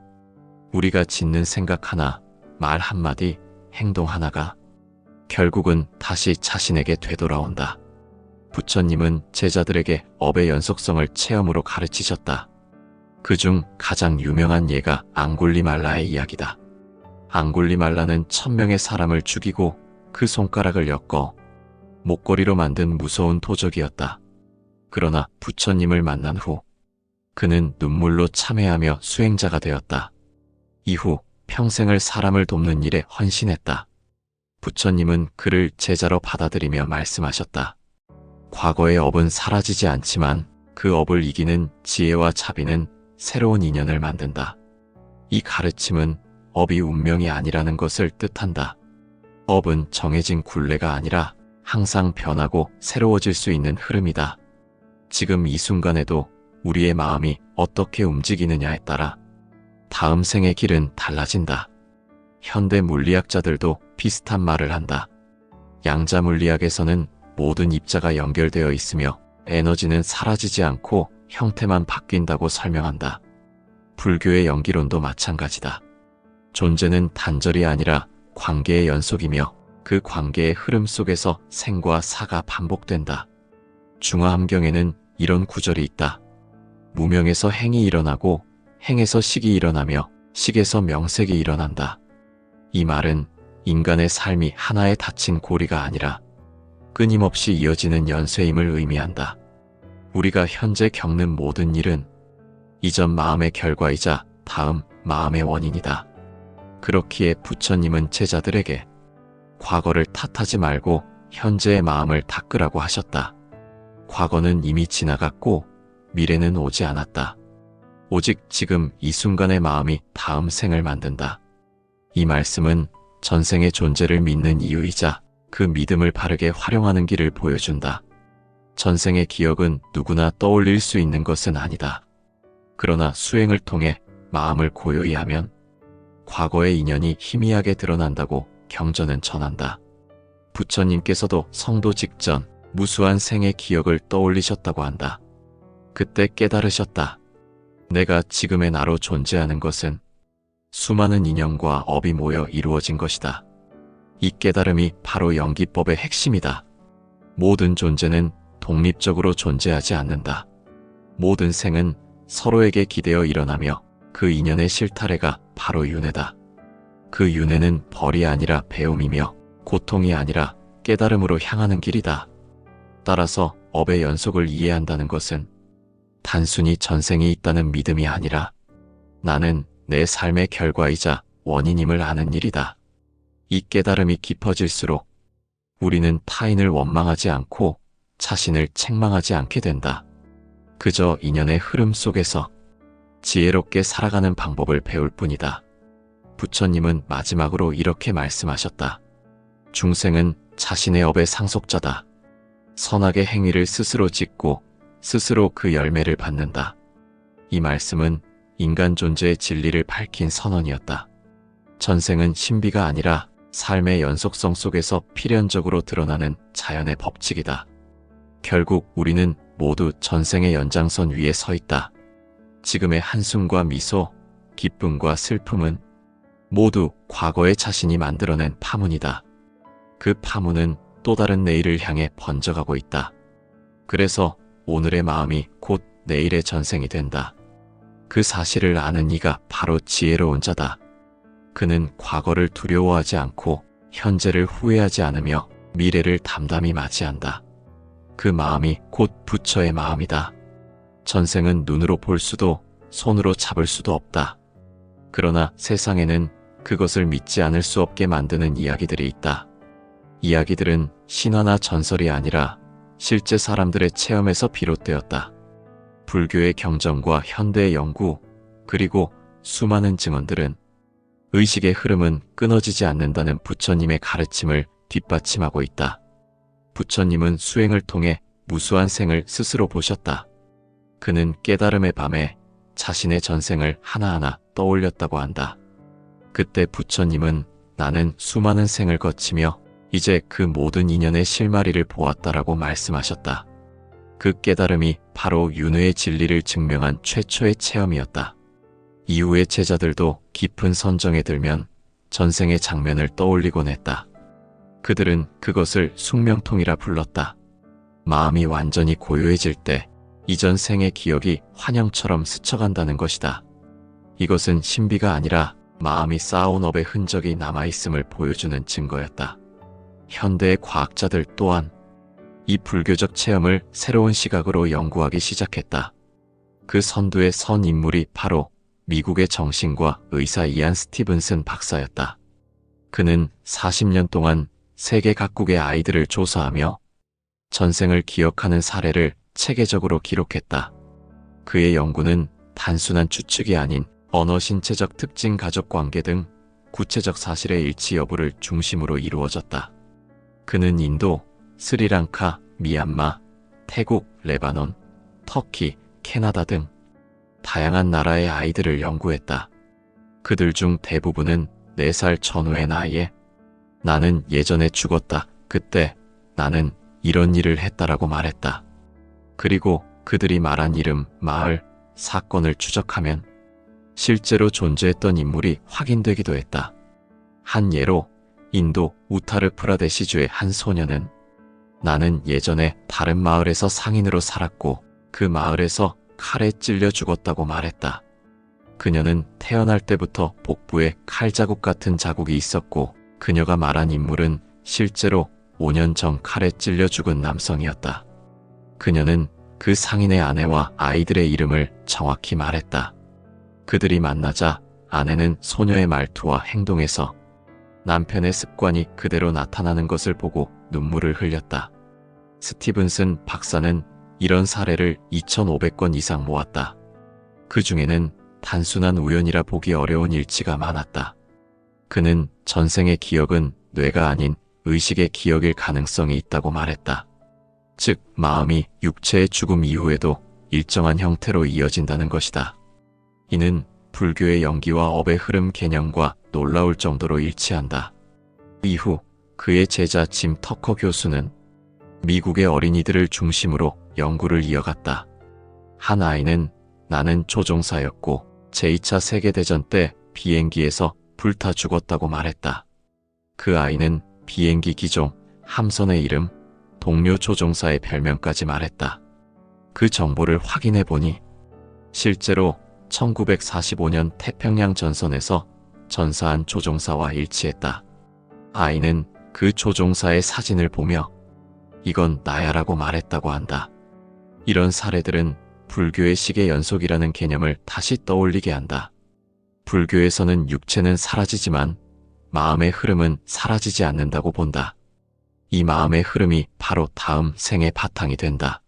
우리가 짓는 생각 하나, 말 한마디, 행동 하나가 결국은 다시 자신에게 되돌아온다. 부처님은 제자들에게 업의 연속성을 체험으로 가르치셨다. 그중 가장 유명한 예가 앙굴리말라의 이야기다. 앙굴리말라는 1000명의 사람을 죽이고 그 손가락을 엮어 목걸이로 만든 무서운 도적이었다. 그러나 부처님을 만난 후 그는 눈물로 참회하며 수행자가 되었다. 이후 평생을 사람을 돕는 일에 헌신했다. 부처님은 그를 제자로 받아들이며 말씀하셨다. 과거의 업은 사라지지 않지만 그 업을 이기는 지혜와 자비는 새로운 인연을 만든다. 이 가르침은 업이 운명이 아니라는 것을 뜻한다. 업은 정해진 굴레가 아니라 항상 변하고 새로워질 수 있는 흐름이다. 지금 이 순간에도 우리의 마음이 어떻게 움직이느냐에 따라 다음 생의 길은 달라진다. 현대 물리학자들도 비슷한 말을 한다. 양자 물리학에서는 모든 입자가 연결되어 있으며 에너지는 사라지지 않고 형태만 바뀐다고 설명한다. 불교의 연기론도 마찬가지다. 존재는 단절이 아니라 관계의 연속이며 그 관계의 흐름 속에서 생과 사가 반복된다. 중화함경에는 이런 구절이 있다. 무명에서 행이 일어나고 행에서 식이 일어나며 식에서 명색이 일어난다. 이 말은 인간의 삶이 하나의 닫힌 고리가 아니라 끊임없이 이어지는 연쇄임을 의미한다. 우리가 현재 겪는 모든 일은 이전 마음의 결과이자 다음 마음의 원인이다. 그렇기에 부처님은 제자들에게 과거를 탓하지 말고 현재의 마음을 닦으라고 하셨다. 과거는 이미 지나갔고 미래는 오지 않았다. 오직 지금 이 순간의 마음이 다음 생을 만든다. 이 말씀은 전생의 존재를 믿는 이유이자 그 믿음을 바르게 활용하는 길을 보여준다. 전생의 기억은 누구나 떠올릴 수 있는 것은 아니다. 그러나 수행을 통해 마음을 고요히 하면 과거의 인연이 희미하게 드러난다고 경전은 전한다. 부처님께서도 성도 직전 무수한 생의 기억을 떠올리셨다고 한다. 그때 깨달으셨다. 내가 지금의 나로 존재하는 것은 수많은 인연과 업이 모여 이루어진 것이다. 이 깨달음이 바로 연기법의 핵심이다. 모든 존재는 독립적으로 존재하지 않는다. 모든 생은 서로에게 기대어 일어나며 그 인연의 실타래가 바로 윤회다. 그 윤회는 벌이 아니라 배움이며 고통이 아니라 깨달음으로 향하는 길이다. 따라서 업의 연속을 이해한다는 것은 단순히 전생이 있다는 믿음이 아니라 나는 내 삶의 결과이자 원인임을 아는 일이다. 이 깨달음이 깊어질수록 우리는 타인을 원망하지 않고 자신을 책망하지 않게 된다. 그저 인연의 흐름 속에서 지혜롭게 살아가는 방법을 배울 뿐이다. 부처님은 마지막으로 이렇게 말씀하셨다. 중생은 자신의 업의 상속자다. 선악의 행위를 스스로 짓고 스스로 그 열매를 받는다. 이 말씀은 인간 존재의 진리를 밝힌 선언이었다. 전생은 신비가 아니라 삶의 연속성 속에서 필연적으로 드러나는 자연의 법칙이다. 결국 우리는 모두 전생의 연장선 위에 서 있다. 지금의 한숨과 미소, 기쁨과 슬픔은 모두 과거의 자신이 만들어낸 파문이다. 그 파문은 또 다른 내일을 향해 번져가고 있다. 그래서 오늘의 마음이 곧 내일의 전생이 된다. 그 사실을 아는 이가 바로 지혜로운 자다. 그는 과거를 두려워하지 않고 현재를 후회하지 않으며 미래를 담담히 맞이한다. 그 마음이 곧 부처의 마음이다. 전생은 눈으로 볼 수도 손으로 잡을 수도 없다. 그러나 세상에는 그것을 믿지 않을 수 없게 만드는 이야기들이 있다. 이야기들은 신화나 전설이 아니라 실제 사람들의 체험에서 비롯되었다. 불교의 경전과 현대의 연구, 그리고 수많은 증언들은 의식의 흐름은 끊어지지 않는다는 부처님의 가르침을 뒷받침하고 있다. 부처님은 수행을 통해 무수한 생을 스스로 보셨다. 그는 깨달음의 밤에 자신의 전생을 하나하나 떠올렸다고 한다. 그때 부처님은 나는 수많은 생을 거치며 이제 그 모든 인연의 실마리를 보았다라고 말씀하셨다. 그 깨달음이 바로 윤회의 진리를 증명한 최초의 체험이었다. 이후의 제자들도 깊은 선정에 들면 전생의 장면을 떠올리곤 했다. 그들은 그것을 숙명통이라 불렀다. 마음이 완전히 고요해질 때 이전 생의 기억이 환영처럼 스쳐간다는 것이다. 이것은 신비가 아니라 마음이 쌓아온 업의 흔적이 남아있음을 보여주는 증거였다. 현대의 과학자들 또한 이 불교적 체험을 새로운 시각으로 연구하기 시작했다. 그 선두의 선 인물이 바로 미국의 정신과 의사 이안 스티븐슨 박사였다. 그는 40년 동안 세계 각국의 아이들을 조사하며 전생을 기억하는 사례를 체계적으로 기록했다. 그의 연구는 단순한 추측이 아닌 언어 신체적 특징 가족 관계 등 구체적 사실의 일치 여부를 중심으로 이루어졌다. 그는 인도, 스리랑카, 미얀마, 태국, 레바논, 터키, 캐나다 등 다양한 나라의 아이들을 연구했다. 그들 중 대부분은 4살 전후의 나이에 나는 예전에 죽었다. 그때 나는 이런 일을 했다라고 말했다. 그리고 그들이 말한 이름, 마을, 사건을 추적하면 실제로 존재했던 인물이 확인되기도 했다. 한 예로 인도 우타르 프라데시주의 한 소녀는 나는 예전에 다른 마을에서 상인으로 살았고 그 마을에서 칼에 찔려 죽었다고 말했다. 그녀는 태어날 때부터 복부에 칼 자국 같은 자국이 있었고 그녀가 말한 인물은 실제로 5년 전 칼에 찔려 죽은 남성이었다. 그녀는 그 상인의 아내와 아이들의 이름을 정확히 말했다. 그들이 만나자 아내는 소녀의 말투와 행동에서 남편의 습관이 그대로 나타나는 것을 보고 눈물을 흘렸다. 스티븐슨 박사는 이런 사례를 2,500건 이상 모았다. 그 중에는 단순한 우연이라 보기 어려운 일치가 많았다. 그는 전생의 기억은 뇌가 아닌 의식의 기억일 가능성이 있다고 말했다. 즉, 마음이 육체의 죽음 이후에도 일정한 형태로 이어진다는 것이다. 이는 불교의 영기와 업의 흐름 개념과 놀라울 정도로 일치한다. 이후 그의 제자 짐 터커 교수는 미국의 어린이들을 중심으로 연구를 이어갔다. 한 아이는 나는 조종사였고 제2차 세계대전 때 비행기에서 불타 죽었다고 말했다. 그 아이는 비행기 기종, 함선의 이름, 동료 조종사의 별명까지 말했다. 그 정보를 확인해 보니 실제로 1945년 태평양 전선에서 전사한 조종사와 일치했다. 아이는 그 조종사의 사진을 보며 이건 나야라고 말했다고 한다. 이런 사례들은 불교의 시계 연속이라는 개념을 다시 떠올리게 한다. 불교에서는 육체는 사라지지만 마음의 흐름은 사라지지 않는다고 본다. 이 마음의 흐름이 바로 다음 생의 바탕이 된다.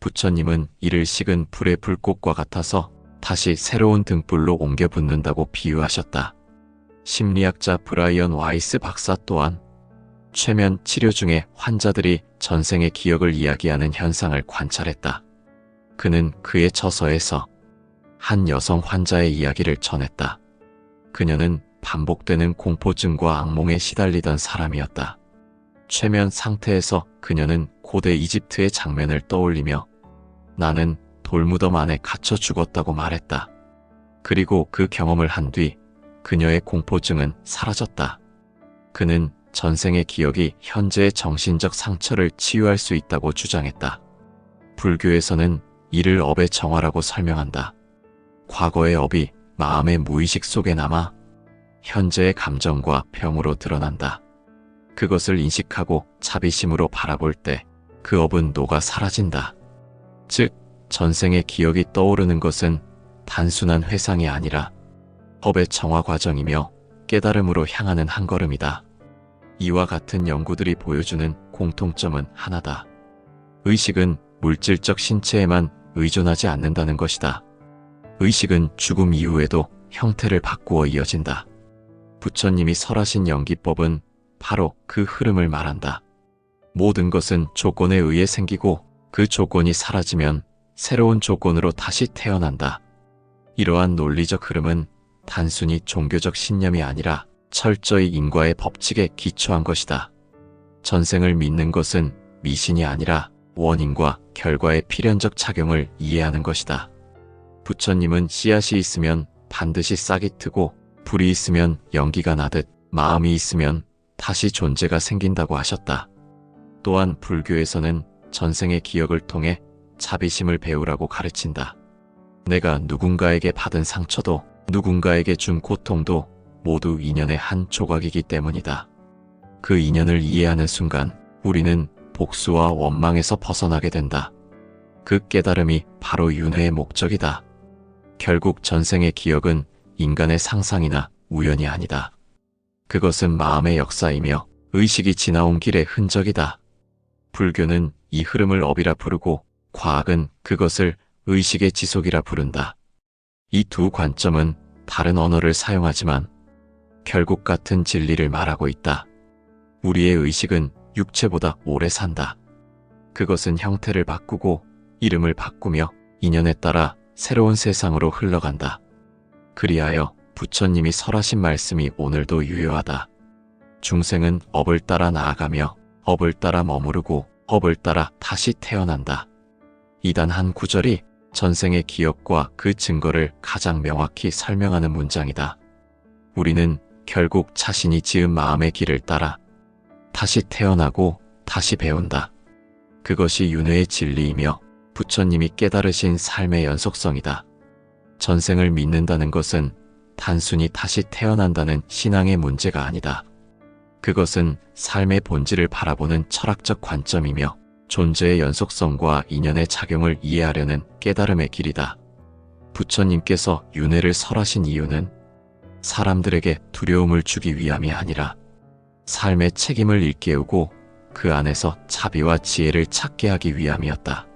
부처님은 이를 식은 불의 불꽃과 같아서 다시 새로운 등불로 옮겨 붙는다고 비유하셨다. 심리학자 브라이언 와이스 박사 또한 최면 치료 중에 환자들이 전생의 기억을 이야기하는 현상을 관찰했다. 그는 그의 저서에서 한 여성 환자의 이야기를 전했다. 그녀는 반복되는 공포증과 악몽에 시달리던 사람이었다. 최면 상태에서 그녀는 고대 이집트의 장면을 떠올리며 나는 돌무덤 안에 갇혀 죽었다고 말했다. 그리고 그 경험을 한 뒤 그녀의 공포증은 사라졌다. 그는 전생의 기억이 현재의 정신적 상처를 치유할 수 있다고 주장했다. 불교에서는 이를 업의 정화라고 설명한다. 과거의 업이 마음의 무의식 속에 남아 현재의 감정과 병으로 드러난다. 그것을 인식하고 자비심으로 바라볼 때 그 업은 녹아 사라진다. 즉, 전생의 기억이 떠오르는 것은 단순한 회상이 아니라 업의 정화 과정이며 깨달음으로 향하는 한 걸음이다. 이와 같은 연구들이 보여주는 공통점은 하나다. 의식은 물질적 신체에만 의존하지 않는다는 것이다. 의식은 죽음 이후에도 형태를 바꾸어 이어진다. 부처님이 설하신 연기법은 바로 그 흐름을 말한다. 모든 것은 조건에 의해 생기고 그 조건이 사라지면 새로운 조건으로 다시 태어난다. 이러한 논리적 흐름은 단순히 종교적 신념이 아니라 철저히 인과의 법칙에 기초한 것이다. 전생을 믿는 것은 미신이 아니라 원인과 결과의 필연적 작용을 이해하는 것이다. 부처님은 씨앗이 있으면 반드시 싹이 트고 불이 있으면 연기가 나듯 마음이 있으면 다시 존재가 생긴다고 하셨다. 또한 불교에서는 전생의 기억을 통해 자비심을 배우라고 가르친다. 내가 누군가에게 받은 상처도 누군가에게 준 고통도 모두 인연의 한 조각이기 때문이다. 그 인연을 이해하는 순간 우리는 복수와 원망에서 벗어나게 된다. 그 깨달음이 바로 윤회의 목적이다. 결국 전생의 기억은 인간의 상상이나 우연이 아니다. 그것은 마음의 역사이며 의식이 지나온 길의 흔적이다. 불교는 이 흐름을 업이라 부르고 과학은 그것을 의식의 지속이라 부른다. 이 두 관점은 다른 언어를 사용하지만 결국 같은 진리를 말하고 있다. 우리의 의식은 육체보다 오래 산다. 그것은 형태를 바꾸고 이름을 바꾸며 인연에 따라 새로운 세상으로 흘러간다. 그리하여 부처님이 설하신 말씀이 오늘도 유효하다. 중생은 업을 따라 나아가며 업을 따라 머무르고 업을 따라 다시 태어난다. 이단 한 구절이 전생의 기억과 그 증거를 가장 명확히 설명하는 문장이다. 우리는 결국 자신이 지은 마음의 길을 따라 다시 태어나고 다시 배운다. 그것이 윤회의 진리이며 부처님이 깨달으신 삶의 연속성이다. 전생을 믿는다는 것은 단순히 다시 태어난다는 신앙의 문제가 아니다. 그것은 삶의 본질을 바라보는 철학적 관점이며 존재의 연속성과 인연의 작용을 이해하려는 깨달음의 길이다. 부처님께서 윤회를 설하신 이유는 사람들에게 두려움을 주기 위함이 아니라 삶의 책임을 일깨우고 그 안에서 자비와 지혜를 찾게 하기 위함이었다.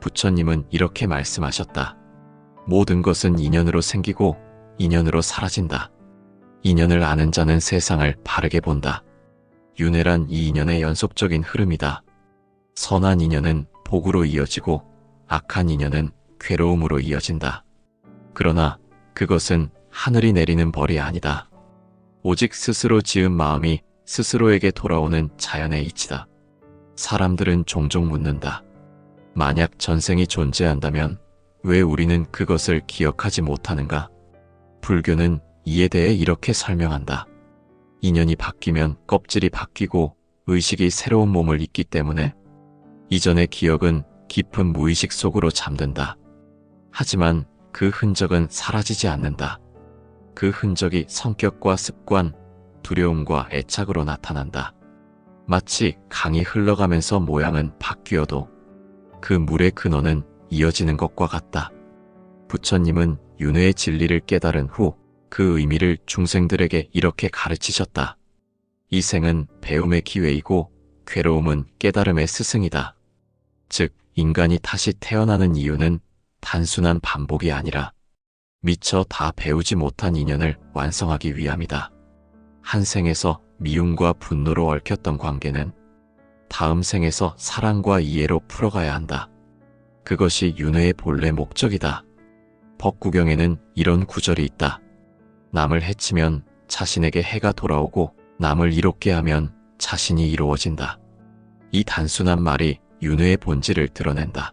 부처님은 이렇게 말씀하셨다. 모든 것은 인연으로 생기고 인연으로 사라진다. 인연을 아는 자는 세상을 바르게 본다. 윤회란 이 인연의 연속적인 흐름이다. 선한 인연은 복으로 이어지고 악한 인연은 괴로움으로 이어진다. 그러나 그것은 하늘이 내리는 벌이 아니다. 오직 스스로 지은 마음이 스스로에게 돌아오는 자연의 이치다. 사람들은 종종 묻는다. 만약 전생이 존재한다면 왜 우리는 그것을 기억하지 못하는가? 불교는 이에 대해 이렇게 설명한다. 인연이 바뀌면 껍질이 바뀌고 의식이 새로운 몸을 잇기 때문에 이전의 기억은 깊은 무의식 속으로 잠든다. 하지만 그 흔적은 사라지지 않는다. 그 흔적이 성격과 습관, 두려움과 애착으로 나타난다. 마치 강이 흘러가면서 모양은 바뀌어도 그 물의 근원은 이어지는 것과 같다. 부처님은 윤회의 진리를 깨달은 후 그 의미를 중생들에게 이렇게 가르치셨다. 이 생은 배움의 기회이고 괴로움은 깨달음의 스승이다. 즉, 인간이 다시 태어나는 이유는 단순한 반복이 아니라 미처 다 배우지 못한 인연을 완성하기 위함이다. 한 생에서 미움과 분노로 얽혔던 관계는 다음 생에서 사랑과 이해로 풀어가야 한다. 그것이 윤회의 본래 목적이다. 법구경에는 이런 구절이 있다. 남을 해치면 자신에게 해가 돌아오고 남을 이롭게 하면 자신이 이로워진다. 이 단순한 말이 윤회의 본질을 드러낸다.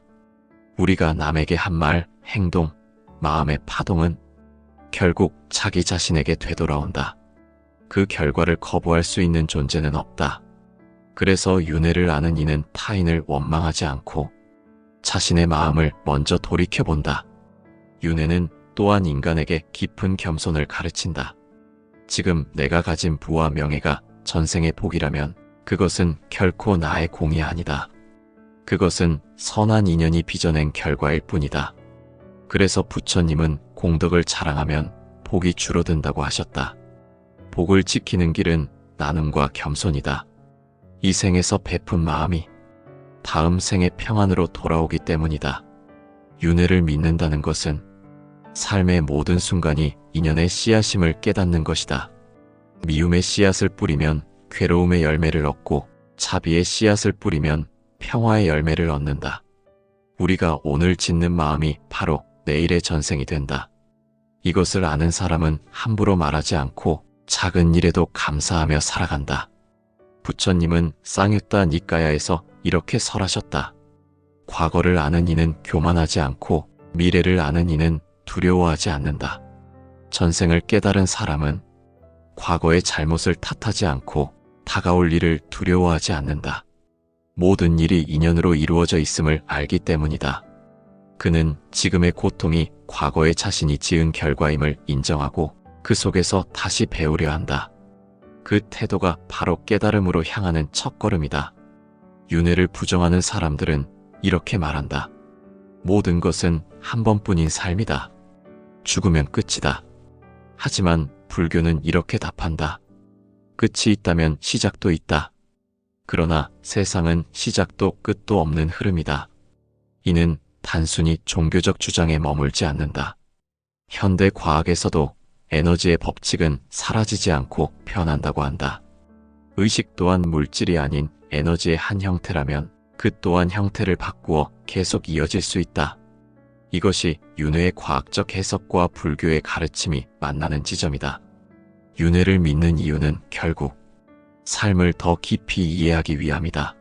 우리가 남에게 한 말, 행동, 마음의 파동은 결국 자기 자신에게 되돌아온다. 그 결과를 거부할 수 있는 존재는 없다. 그래서 윤회를 아는 이는 타인을 원망하지 않고 자신의 마음을 먼저 돌이켜본다. 윤회는 또한 인간에게 깊은 겸손을 가르친다. 지금 내가 가진 부와 명예가 전생의 복이라면 그것은 결코 나의 공이 아니다. 그것은 선한 인연이 빚어낸 결과일 뿐이다. 그래서 부처님은 공덕을 자랑하면 복이 줄어든다고 하셨다. 복을 지키는 길은 나눔과 겸손이다. 이 생에서 베푼 마음이 다음 생의 평안으로 돌아오기 때문이다. 윤회를 믿는다는 것은 삶의 모든 순간이 인연의 씨앗임을 깨닫는 것이다. 미움의 씨앗을 뿌리면 괴로움의 열매를 얻고 자비의 씨앗을 뿌리면 평화의 열매를 얻는다. 우리가 오늘 짓는 마음이 바로 내일의 전생이 된다. 이것을 아는 사람은 함부로 말하지 않고 작은 일에도 감사하며 살아간다. 부처님은 쌍유타 니까야에서 이렇게 설하셨다. 과거를 아는 이는 교만하지 않고 미래를 아는 이는 두려워하지 않는다. 전생을 깨달은 사람은 과거의 잘못을 탓하지 않고 다가올 일을 두려워하지 않는다. 모든 일이 인연으로 이루어져 있음을 알기 때문이다. 그는 지금의 고통이 과거의 자신이 지은 결과임을 인정하고 그 속에서 다시 배우려 한다. 그 태도가 바로 깨달음으로 향하는 첫걸음이다. 윤회를 부정하는 사람들은 이렇게 말한다. 모든 것은 한 번뿐인 삶이다. 죽으면 끝이다. 하지만 불교는 이렇게 답한다. 끝이 있다면 시작도 있다. 그러나 세상은 시작도 끝도 없는 흐름이다. 이는 단순히 종교적 주장에 머물지 않는다. 현대 과학에서도 에너지의 법칙은 사라지지 않고 변한다고 한다. 의식 또한 물질이 아닌 에너지의 한 형태라면 그 또한 형태를 바꾸어 계속 이어질 수 있다. 이것이 윤회의 과학적 해석과 불교의 가르침이 만나는 지점이다. 윤회를 믿는 이유는 결국 삶을 더 깊이 이해하기 위함이다.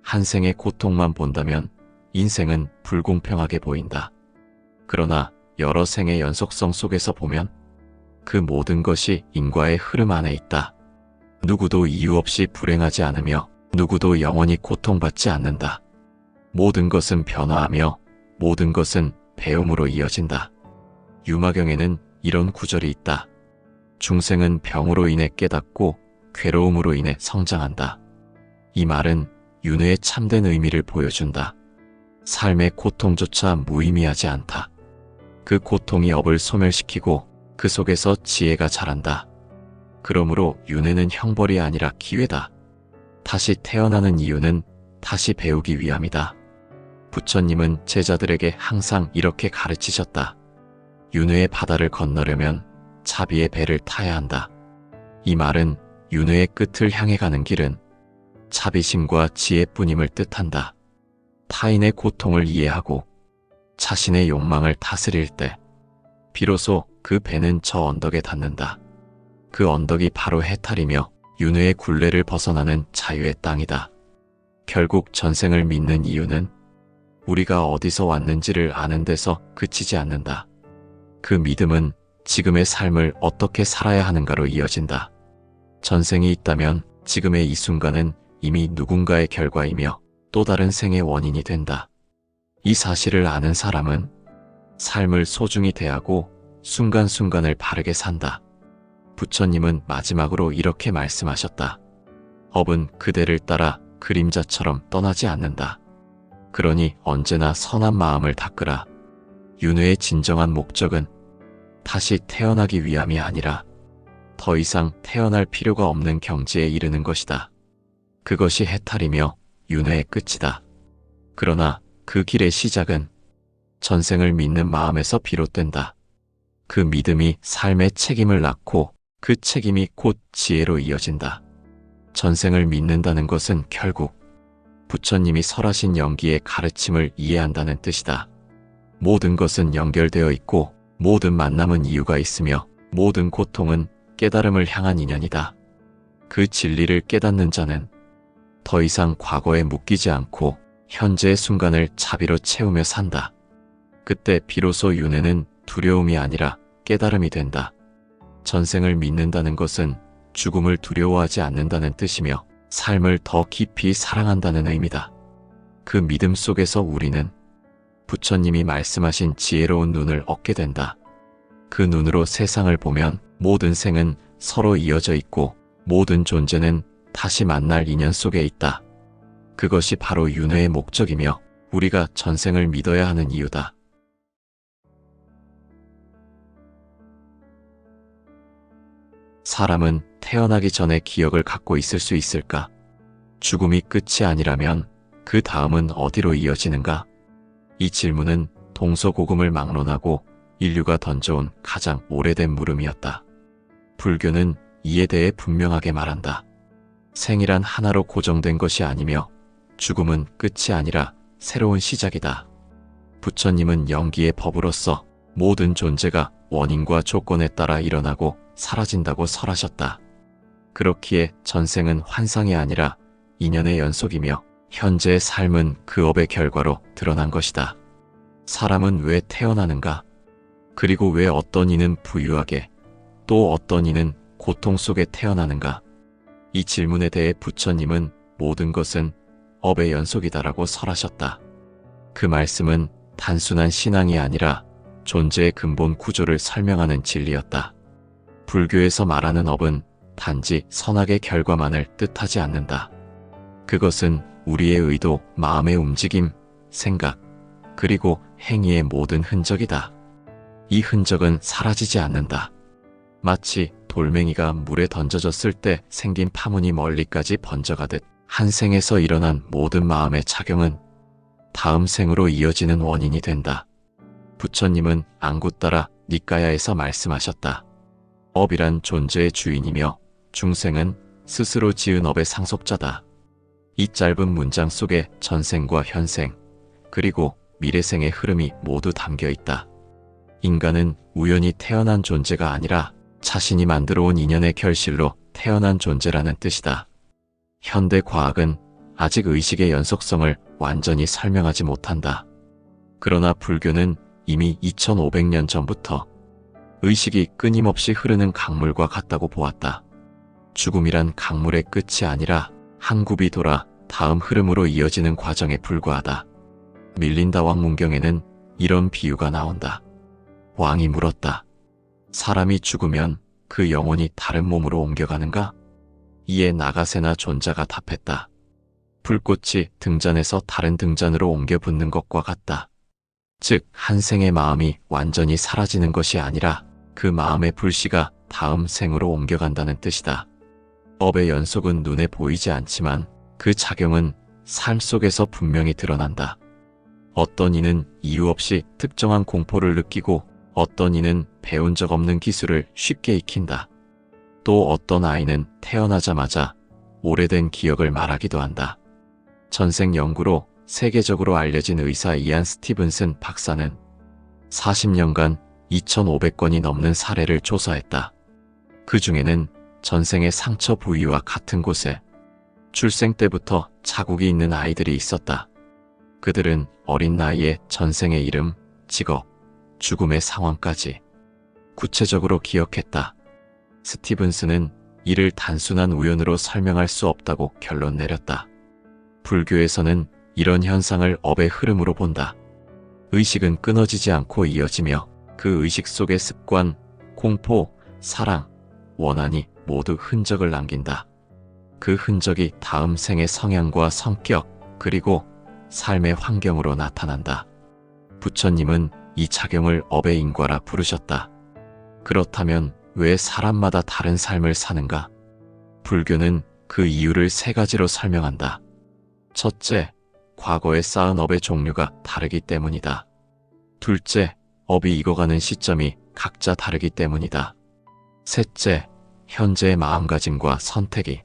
한 생의 고통만 본다면 인생은 불공평하게 보인다. 그러나 여러 생의 연속성 속에서 보면 그 모든 것이 인과의 흐름 안에 있다. 누구도 이유 없이 불행하지 않으며 누구도 영원히 고통받지 않는다. 모든 것은 변화하며 모든 것은 배움으로 이어진다. 유마경에는 이런 구절이 있다. 중생은 병으로 인해 깨닫고 괴로움으로 인해 성장한다. 이 말은 윤회의 참된 의미를 보여준다. 삶의 고통조차 무의미하지 않다. 그 고통이 업을 소멸시키고 그 속에서 지혜가 자란다. 그러므로 윤회는 형벌이 아니라 기회다. 다시 태어나는 이유는 다시 배우기 위함이다. 부처님은 제자들에게 항상 이렇게 가르치셨다. 윤회의 바다를 건너려면 자비의 배를 타야 한다. 이 말은 윤회의 끝을 향해 가는 길은 자비심과 지혜뿐임을 뜻한다. 타인의 고통을 이해하고 자신의 욕망을 다스릴 때 비로소 그 배는 저 언덕에 닿는다. 그 언덕이 바로 해탈이며 윤회의 굴레를 벗어나는 자유의 땅이다. 결국 전생을 믿는 이유는 우리가 어디서 왔는지를 아는 데서 그치지 않는다. 그 믿음은 지금의 삶을 어떻게 살아야 하는가로 이어진다. 전생이 있다면 지금의 이 순간은 이미 누군가의 결과이며 또 다른 생의 원인이 된다. 이 사실을 아는 사람은 삶을 소중히 대하고 순간순간을 바르게 산다. 부처님은 마지막으로 이렇게 말씀하셨다. 업은 그대를 따라 그림자처럼 떠나지 않는다. 그러니 언제나 선한 마음을 닦으라. 윤회의 진정한 목적은 다시 태어나기 위함이 아니라 더 이상 태어날 필요가 없는 경지에 이르는 것이다. 그것이 해탈이며 윤회의 끝이다. 그러나 그 길의 시작은 전생을 믿는 마음에서 비롯된다. 그 믿음이 삶의 책임을 낳고 그 책임이 곧 지혜로 이어진다. 전생을 믿는다는 것은 결국 부처님이 설하신 영기의 가르침을 이해한다는 뜻이다. 모든 것은 연결되어 있고 모든 만남은 이유가 있으며 모든 고통은 깨달음을 향한 인연이다. 그 진리를 깨닫는 자는 더 이상 과거에 묶이지 않고 현재의 순간을 자비로 채우며 산다. 그때 비로소 윤회는 두려움이 아니라 깨달음이 된다. 전생을 믿는다는 것은 죽음을 두려워하지 않는다는 뜻이며 삶을 더 깊이 사랑한다는 의미다. 그 믿음 속에서 우리는 부처님이 말씀하신 지혜로운 눈을 얻게 된다. 그 눈으로 세상을 보면 모든 생은 서로 이어져 있고 모든 존재는 다시 만날 인연 속에 있다. 그것이 바로 윤회의 목적이며 우리가 전생을 믿어야 하는 이유다. 사람은 태어나기 전에 기억을 갖고 있을 수 있을까? 죽음이 끝이 아니라면 그 다음은 어디로 이어지는가? 이 질문은 동서고금을 막론하고 인류가 던져온 가장 오래된 물음이었다. 불교는 이에 대해 분명하게 말한다. 생이란 하나로 고정된 것이 아니며 죽음은 끝이 아니라 새로운 시작이다. 부처님은 영기의 법으로서 모든 존재가 원인과 조건에 따라 일어나고 사라진다고 설하셨다. 그렇기에 전생은 환상이 아니라 인연의 연속이며 현재의 삶은 그 업의 결과로 드러난 것이다. 사람은 왜 태어나는가? 그리고 왜 어떤 이는 부유하게 또 어떤 이는 고통 속에 태어나는가? 이 질문에 대해 부처님은 모든 것은 업의 연속이다라고 설하셨다. 그 말씀은 단순한 신앙이 아니라 존재의 근본 구조를 설명하는 진리였다. 불교에서 말하는 업은 단지 선악의 결과만을 뜻하지 않는다. 그것은 우리의 의도, 마음의 움직임, 생각, 그리고 행위의 모든 흔적이다. 이 흔적은 사라지지 않는다. 마치 돌멩이가 물에 던져졌을 때 생긴 파문이 멀리까지 번져가듯 한 생에서 일어난 모든 마음의 작용은 다음 생으로 이어지는 원인이 된다. 부처님은 앙구따라 니까야에서 말씀하셨다. 업이란 존재의 주인이며 중생은 스스로 지은 업의 상속자다. 이 짧은 문장 속에 전생과 현생, 그리고 미래생의 흐름이 모두 담겨 있다. 인간은 우연히 태어난 존재가 아니라 자신이 만들어온 인연의 결실로 태어난 존재라는 뜻이다. 현대 과학은 아직 의식의 연속성을 완전히 설명하지 못한다. 그러나 불교는 이미 2500년 전부터 의식이 끊임없이 흐르는 강물과 같다고 보았다. 죽음이란 강물의 끝이 아니라 한 굽이 돌아 다음 흐름으로 이어지는 과정에 불과하다. 밀린다 왕문경에는 이런 비유가 나온다. 왕이 물었다. 사람이 죽으면 그 영혼이 다른 몸으로 옮겨가는가? 이에 나가세나 존자가 답했다. 불꽃이 등잔에서 다른 등잔으로 옮겨 붙는 것과 같다. 즉, 한 생의 마음이 완전히 사라지는 것이 아니라 그 마음의 불씨가 다음 생으로 옮겨간다는 뜻이다. 업의 연속은 눈에 보이지 않지만 그 작용은 삶 속에서 분명히 드러난다. 어떤 이는 이유 없이 특정한 공포를 느끼고 어떤 이는 배운 적 없는 기술을 쉽게 익힌다. 또 어떤 아이는 태어나자마자 오래된 기억을 말하기도 한다. 전생 연구로 세계적으로 알려진 의사 이안 스티븐슨 박사는 40년간 2,500건이 넘는 사례를 조사했다. 그 중에는 전생의 상처 부위와 같은 곳에 출생 때부터 자국이 있는 아이들이 있었다. 그들은 어린 나이에 전생의 이름, 직업, 죽음의 상황까지 구체적으로 기억했다. 스티븐스는 이를 단순한 우연으로 설명할 수 없다고 결론 내렸다. 불교에서는 이런 현상을 업의 흐름으로 본다. 의식은 끊어지지 않고 이어지며 그 의식 속의 습관, 공포, 사랑, 원한이 모두 흔적을 남긴다. 그 흔적이 다음 생의 성향과 성격, 그리고 삶의 환경으로 나타난다. 부처님은 이 작용을 업의 인과라 부르셨다. 그렇다면 왜 사람마다 다른 삶을 사는가? 불교는 그 이유를 세 가지로 설명한다. 첫째, 과거에 쌓은 업의 종류가 다르기 때문이다. 둘째, 업이 익어가는 시점이 각자 다르기 때문이다. 셋째, 현재의 마음가짐과 선택이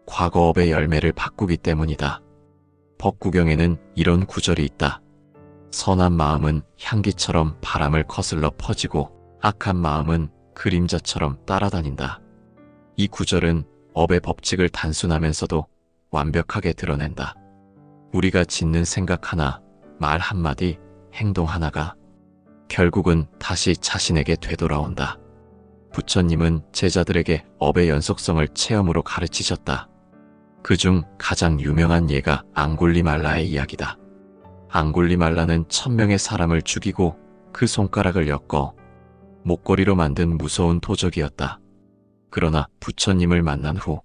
과거 업의 열매를 바꾸기 때문이다. 법구경에는 이런 구절이 있다. 선한 마음은 향기처럼 바람을 거슬러 퍼지고 악한 마음은 그림자처럼 따라다닌다. 이 구절은 업의 법칙을 단순하면서도 완벽하게 드러낸다. 우리가 짓는 생각 하나, 말 한마디, 행동 하나가 결국은 다시 자신에게 되돌아온다. 부처님은 제자들에게 업의 연속성을 체험으로 가르치셨다. 그중 가장 유명한 예가 앙굴리말라의 이야기다. 앙굴리말라는 1,000명의 사람을 죽이고 그 손가락을 엮어 목걸이로 만든 무서운 도적이었다. 그러나 부처님을 만난 후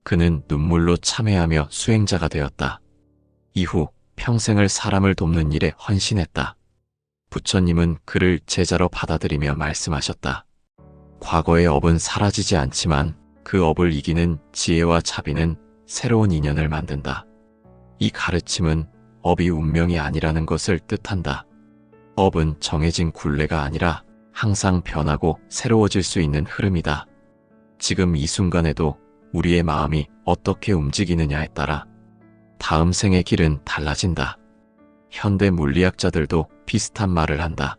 그는 눈물로 참회하며 수행자가 되었다. 이후 평생을 사람을 돕는 일에 헌신했다. 부처님은 그를 제자로 받아들이며 말씀하셨다. 과거의 업은 사라지지 않지만 그 업을 이기는 지혜와 자비는 새로운 인연을 만든다. 이 가르침은 업이 운명이 아니라는 것을 뜻한다. 업은 정해진 굴레가 아니라 항상 변하고 새로워질 수 있는 흐름이다. 지금 이 순간에도 우리의 마음이 어떻게 움직이느냐에 따라 다음 생의 길은 달라진다. 현대 물리학자들도 비슷한 말을 한다.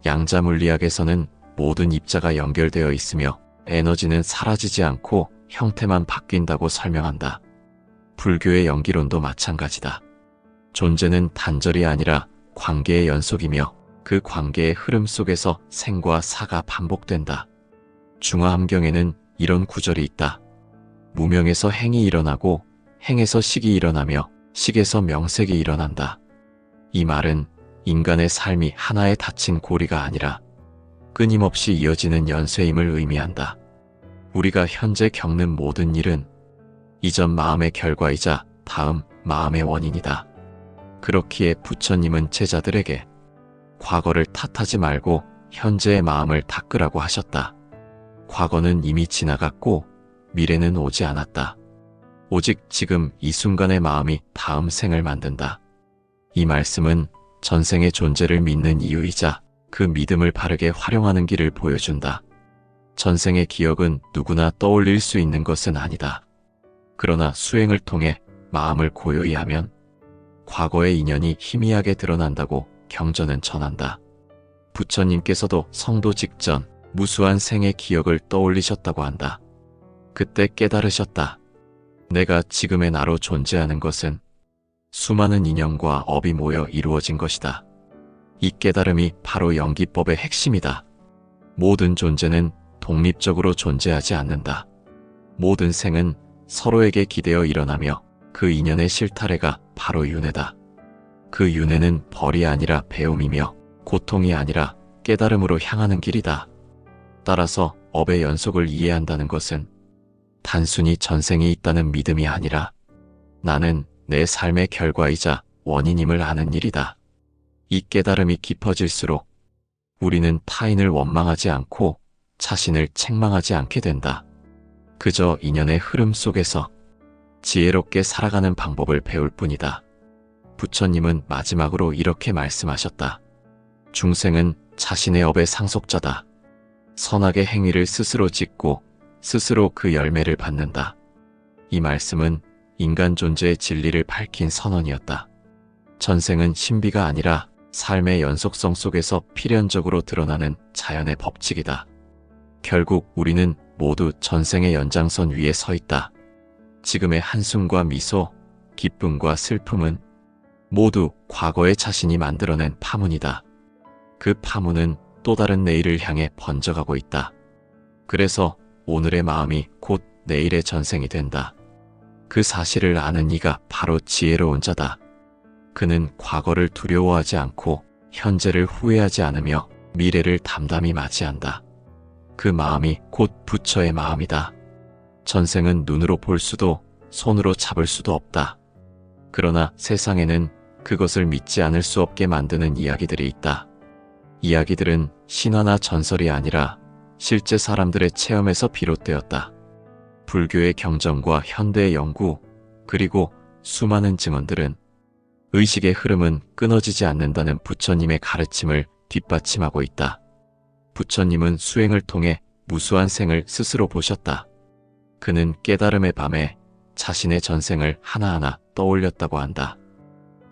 양자 물리학에서는 모든 입자가 연결되어 있으며 에너지는 사라지지 않고 형태만 바뀐다고 설명한다. 불교의 연기론도 마찬가지다. 존재는 단절이 아니라 관계의 연속이며 그 관계의 흐름 속에서 생과 사가 반복된다. 중화함경에는 이런 구절이 있다. 무명에서 행이 일어나고 행에서 식이 일어나며 식에서 명색이 일어난다. 이 말은 인간의 삶이 하나의 닫힌 고리가 아니라 끊임없이 이어지는 연쇄임을 의미한다. 우리가 현재 겪는 모든 일은 이전 마음의 결과이자 다음 마음의 원인이다. 그렇기에 부처님은 제자들에게 과거를 탓하지 말고 현재의 마음을 닦으라고 하셨다. 과거는 이미 지나갔고 미래는 오지 않았다. 오직 지금 이 순간의 마음이 다음 생을 만든다. 이 말씀은 전생의 존재를 믿는 이유이자 그 믿음을 바르게 활용하는 길을 보여준다. 전생의 기억은 누구나 떠올릴 수 있는 것은 아니다. 그러나 수행을 통해 마음을 고요히 하면 과거의 인연이 희미하게 드러난다고 경전은 전한다. 부처님께서도 성도 직전 무수한 생의 기억을 떠올리셨다고 한다. 그때 깨달으셨다. 내가 지금의 나로 존재하는 것은 수많은 인연과 업이 모여 이루어진 것이다. 이 깨달음이 바로 연기법의 핵심이다. 모든 존재는 독립적으로 존재하지 않는다. 모든 생은 서로에게 기대어 일어나며 그 인연의 실타래가 바로 윤회다. 그 윤회는 벌이 아니라 배움이며 고통이 아니라 깨달음으로 향하는 길이다. 따라서 업의 연속을 이해한다는 것은 단순히 전생이 있다는 믿음이 아니라 나는 내 삶의 결과이자 원인임을 아는 일이다. 이 깨달음이 깊어질수록 우리는 타인을 원망하지 않고 자신을 책망하지 않게 된다. 그저 인연의 흐름 속에서 지혜롭게 살아가는 방법을 배울 뿐이다. 부처님은 마지막으로 이렇게 말씀하셨다. 중생은 자신의 업의 상속자다. 선악의 행위를 스스로 짓고 스스로 그 열매를 받는다. 이 말씀은 인간 존재의 진리를 밝힌 선언이었다. 전생은 신비가 아니라 삶의 연속성 속에서 필연적으로 드러나는 자연의 법칙이다. 결국 우리는 모두 전생의 연장선 위에 서 있다. 지금의 한숨과 미소, 기쁨과 슬픔은 모두 과거의 자신이 만들어낸 파문이다. 그 파문은 또 다른 내일을 향해 번져가고 있다. 그래서 오늘의 마음이 곧 내일의 전생이 된다. 그 사실을 아는 이가 바로 지혜로운 자다. 그는 과거를 두려워하지 않고 현재를 후회하지 않으며 미래를 담담히 맞이한다. 그 마음이 곧 부처의 마음이다. 전생은 눈으로 볼 수도 손으로 잡을 수도 없다. 그러나 세상에는 그것을 믿지 않을 수 없게 만드는 이야기들이 있다. 이야기들은 신화나 전설이 아니라 실제 사람들의 체험에서 비롯되었다. 불교의 경전과 현대의 연구, 그리고 수많은 증언들은 의식의 흐름은 끊어지지 않는다는 부처님의 가르침을 뒷받침하고 있다. 부처님은 수행을 통해 무수한 생을 스스로 보셨다. 그는 깨달음의 밤에 자신의 전생을 하나하나 떠올렸다고 한다.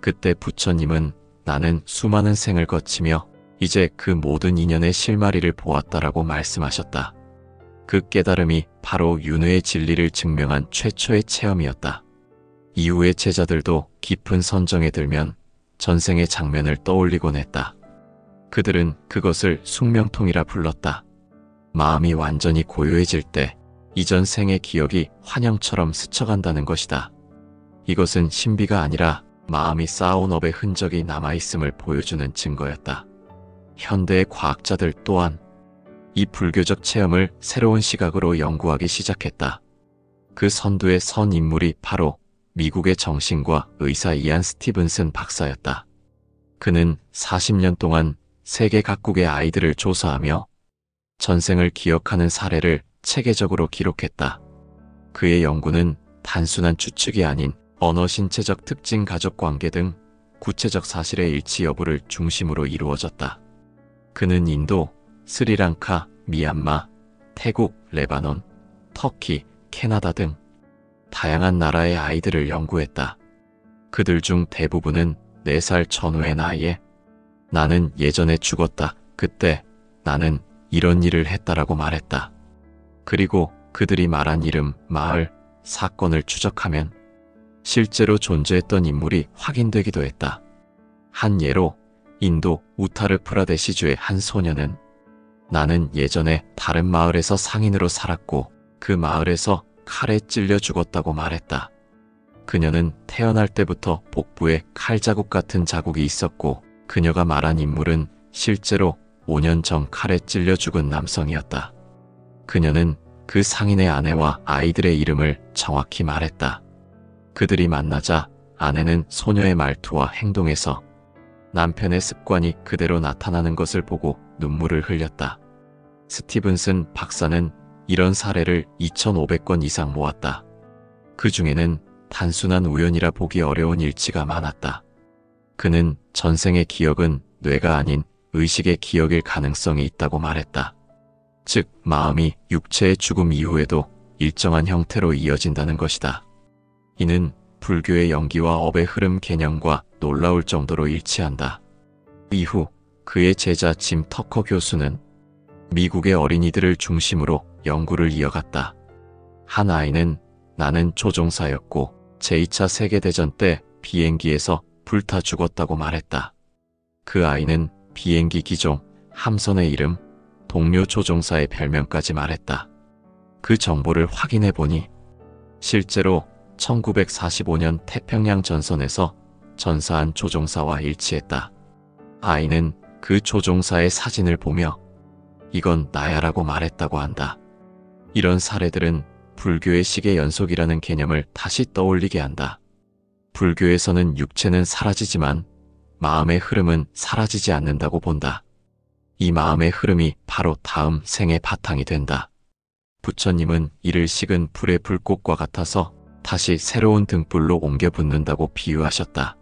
그때 부처님은 나는 수많은 생을 거치며 이제 그 모든 인연의 실마리를 보았다라고 말씀하셨다. 그 깨달음이 바로 윤회의 진리를 증명한 최초의 체험이었다. 이후의 제자들도 깊은 선정에 들면 전생의 장면을 떠올리곤 했다. 그들은 그것을 숙명통이라 불렀다. 마음이 완전히 고요해질 때 이전 생의 기억이 환영처럼 스쳐간다는 것이다. 이것은 신비가 아니라 마음이 쌓아온 업의 흔적이 남아있음을 보여주는 증거였다. 현대의 과학자들 또한 이 불교적 체험을 새로운 시각으로 연구하기 시작했다. 그 선두의 선 인물이 바로 미국의 정신과 의사 이안 스티븐슨 박사였다. 그는 40년 동안 세계 각국의 아이들을 조사하며 전생을 기억하는 사례를 체계적으로 기록했다. 그의 연구는 단순한 추측이 아닌 언어 신체적 특징 가족 관계 등 구체적 사실의 일치 여부를 중심으로 이루어졌다. 그는 인도, 스리랑카, 미얀마, 태국, 레바논, 터키, 캐나다 등 다양한 나라의 아이들을 연구했다. 그들 중 대부분은 4살 전후의 나이에 나는 예전에 죽었다. 그때 나는 이런 일을 했다라고 말했다. 그리고 그들이 말한 이름, 마을, 사건을 추적하면 실제로 존재했던 인물이 확인되기도 했다. 한 예로 인도 우타르프라데시주의 한 소녀는 나는 예전에 다른 마을에서 상인으로 살았고 그 마을에서 칼에 찔려 죽었다고 말했다. 그녀는 태어날 때부터 복부에 칼 자국 같은 자국이 있었고 그녀가 말한 인물은 실제로 5년 전 칼에 찔려 죽은 남성이었다. 그녀는 그 상인의 아내와 아이들의 이름을 정확히 말했다. 그들이 만나자 아내는 소녀의 말투와 행동에서 남편의 습관이 그대로 나타나는 것을 보고 눈물을 흘렸다. 스티븐슨 박사는 이런 사례를 2,500건 이상 모았다. 그 중에는 단순한 우연이라 보기 어려운 일치가 많았다. 그는 전생의 기억은 뇌가 아닌 의식의 기억일 가능성이 있다고 말했다. 즉, 마음이 육체의 죽음 이후에도 일정한 형태로 이어진다는 것이다. 이는 불교의 연기와 업의 흐름 개념과 놀라울 정도로 일치한다. 이후 그의 제자 짐 터커 교수는 미국의 어린이들을 중심으로 연구를 이어갔다. 한 아이는 나는 조종사였고 제2차 세계대전 때 비행기에서 불타 죽었다고 말했다. 그 아이는 비행기 기종, 함선의 이름, 동료 조종사의 별명까지 말했다. 그 정보를 확인해 보니 실제로 1945년 태평양 전선에서 전사한 조종사와 일치했다. 아이는 그 조종사의 사진을 보며 이건 나야라고 말했다고 한다. 이런 사례들은 불교의 시계 연속이라는 개념을 다시 떠올리게 한다. 불교에서는 육체는 사라지지만 마음의 흐름은 사라지지 않는다고 본다. 이 마음의 흐름이 바로 다음 생의 바탕이 된다. 부처님은 이를 식은 불의 불꽃과 같아서 다시 새로운 등불로 옮겨 붙는다고 비유하셨다.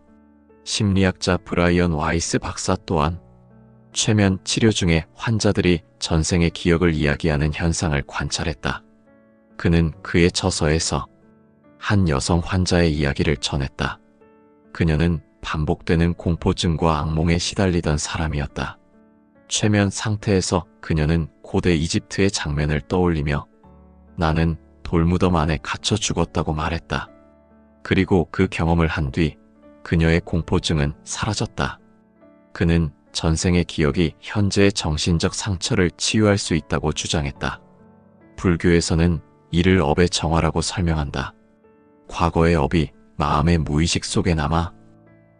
심리학자 브라이언 와이스 박사 또한 최면 치료 중에 환자들이 전생의 기억을 이야기하는 현상을 관찰했다. 그는 그의 저서에서 한 여성 환자의 이야기를 전했다. 그녀는 반복되는 공포증과 악몽에 시달리던 사람이었다. 최면 상태에서 그녀는 고대 이집트의 장면을 떠올리며 나는 돌무덤 안에 갇혀 죽었다고 말했다. 그리고 그 경험을 한 뒤 그녀의 공포증은 사라졌다. 그는 전생의 기억이 현재의 정신적 상처를 치유할 수 있다고 주장했다. 불교에서는 이를 업의 정화라고 설명한다. 과거의 업이 마음의 무의식 속에 남아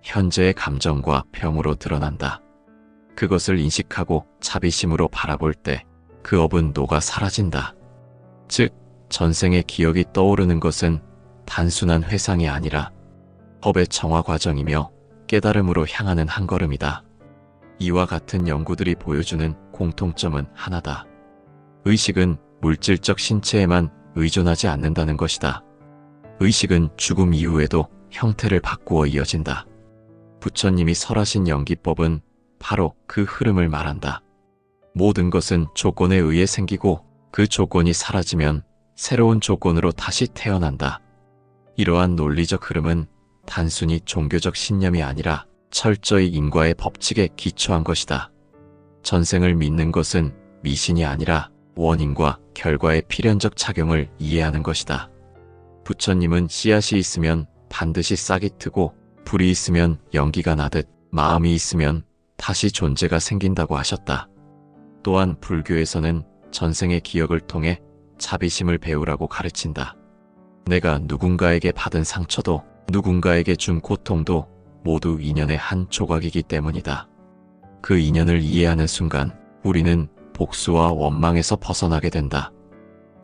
현재의 감정과 병으로 드러난다. 그것을 인식하고 자비심으로 바라볼 때 그 업은 녹아 사라진다. 즉, 전생의 기억이 떠오르는 것은 단순한 회상이 아니라 업의 정화 과정이며 깨달음으로 향하는 한 걸음이다. 이와 같은 연구들이 보여주는 공통점은 하나다. 의식은 물질적 신체에만 의존하지 않는다는 것이다. 의식은 죽음 이후에도 형태를 바꾸어 이어진다. 부처님이 설하신 연기법은 바로 그 흐름을 말한다. 모든 것은 조건에 의해 생기고 그 조건이 사라지면 새로운 조건으로 다시 태어난다. 이러한 논리적 흐름은 단순히 종교적 신념이 아니라 철저히 인과의 법칙에 기초한 것이다. 전생을 믿는 것은 미신이 아니라 원인과 결과의 필연적 작용을 이해하는 것이다. 부처님은 씨앗이 있으면 반드시 싹이 트고 불이 있으면 연기가 나듯 마음이 있으면 다시 존재가 생긴다고 하셨다. 또한 불교에서는 전생의 기억을 통해 자비심을 배우라고 가르친다. 내가 누군가에게 받은 상처도 누군가에게 준 고통도 모두 인연의 한 조각이기 때문이다. 그 인연을 이해하는 순간 우리는 복수와 원망에서 벗어나게 된다.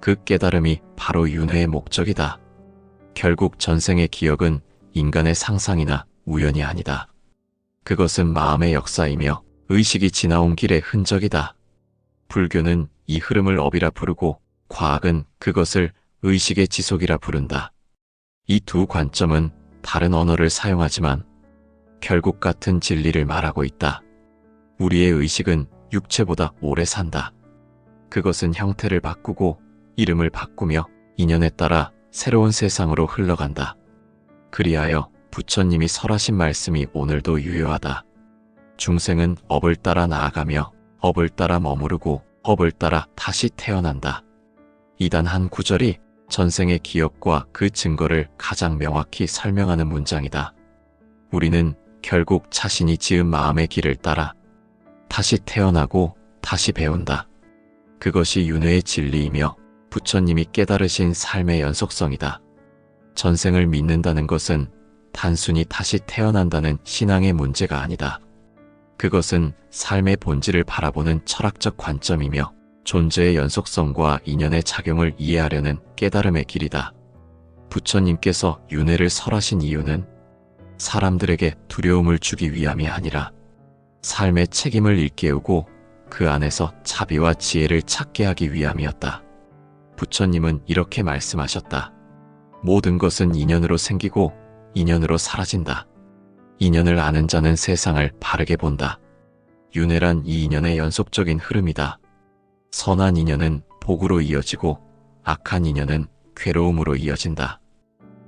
그 깨달음이 바로 윤회의 목적이다. 결국 전생의 기억은 인간의 상상이나 우연이 아니다. 그것은 마음의 역사이며 의식이 지나온 길의 흔적이다. 불교는 이 흐름을 업이라 부르고 과학은 그것을 의식의 지속이라 부른다. 이 두 관점은 다른 언어를 사용하지만 결국 같은 진리를 말하고 있다. 우리의 의식은 육체보다 오래 산다. 그것은 형태를 바꾸고 이름을 바꾸며 인연에 따라 새로운 세상으로 흘러간다. 그리하여 부처님이 설하신 말씀이 오늘도 유효하다. 중생은 업을 따라 나아가며 업을 따라 머무르고 업을 따라 다시 태어난다. 이단 한 구절이 전생의 기억과 그 증거를 가장 명확히 설명하는 문장이다. 우리는 결국 자신이 지은 마음의 길을 따라 다시 태어나고 다시 배운다. 그것이 윤회의 진리이며 부처님이 깨달으신 삶의 연속성이다. 전생을 믿는다는 것은 단순히 다시 태어난다는 신앙의 문제가 아니다. 그것은 삶의 본질을 바라보는 철학적 관점이며 존재의 연속성과 인연의 작용을 이해하려는 깨달음의 길이다. 부처님께서 윤회를 설하신 이유는 사람들에게 두려움을 주기 위함이 아니라 삶의 책임을 일깨우고 그 안에서 자비와 지혜를 찾게 하기 위함이었다. 부처님은 이렇게 말씀하셨다. 모든 것은 인연으로 생기고 인연으로 사라진다. 인연을 아는 자는 세상을 바르게 본다. 윤회란 이 인연의 연속적인 흐름이다. 선한 인연은 복으로 이어지고 악한 인연은 괴로움으로 이어진다.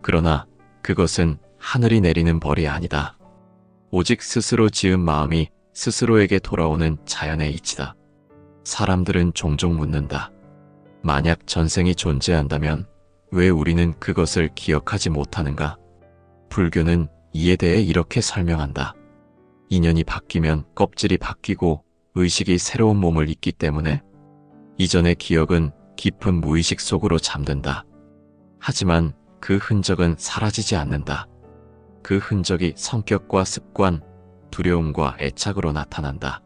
그러나 그것은 하늘이 내리는 벌이 아니다. 오직 스스로 지은 마음이 스스로에게 돌아오는 자연의 이치다. 사람들은 종종 묻는다. 만약 전생이 존재한다면 왜 우리는 그것을 기억하지 못하는가? 불교는 이에 대해 이렇게 설명한다. 인연이 바뀌면 껍질이 바뀌고 의식이 새로운 몸을 잇기 때문에 이전의 기억은 깊은 무의식 속으로 잠든다. 하지만 그 흔적은 사라지지 않는다. 그 흔적이 성격과 습관, 두려움과 애착으로 나타난다.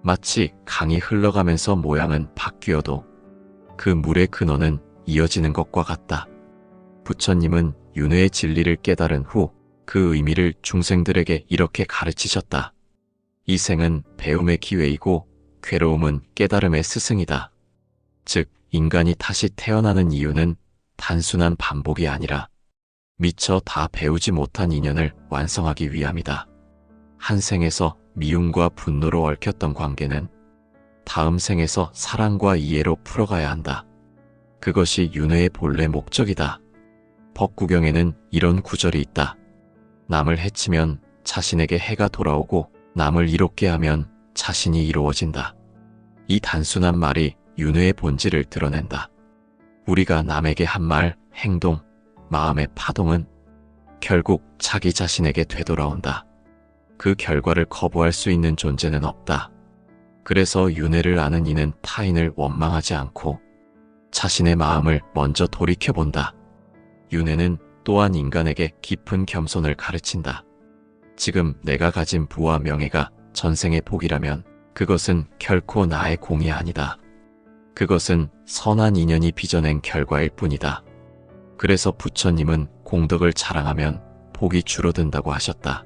마치 강이 흘러가면서 모양은 바뀌어도 그 물의 근원은 이어지는 것과 같다. 부처님은 윤회의 진리를 깨달은 후 그 의미를 중생들에게 이렇게 가르치셨다. 이 생은 배움의 기회이고 괴로움은 깨달음의 스승이다. 즉, 인간이 다시 태어나는 이유는 단순한 반복이 아니라 미처 다 배우지 못한 인연을 완성하기 위함이다. 한 생에서 미움과 분노로 얽혔던 관계는 다음 생에서 사랑과 이해로 풀어가야 한다. 그것이 윤회의 본래 목적이다. 법구경에는 이런 구절이 있다. 남을 해치면 자신에게 해가 돌아오고 남을 이롭게 하면 자신이 이루어진다. 이 단순한 말이 윤회의 본질을 드러낸다. 우리가 남에게 한 말, 행동, 마음의 파동은 결국 자기 자신에게 되돌아온다. 그 결과를 거부할 수 있는 존재는 없다. 그래서 윤회를 아는 이는 타인을 원망하지 않고 자신의 마음을 먼저 돌이켜본다. 윤회는 또한 인간에게 깊은 겸손을 가르친다. 지금 내가 가진 부와 명예가 전생의 복이라면 그것은 결코 나의 공이 아니다. 그것은 선한 인연이 빚어낸 결과일 뿐이다. 그래서 부처님은 공덕을 자랑하면 복이 줄어든다고 하셨다.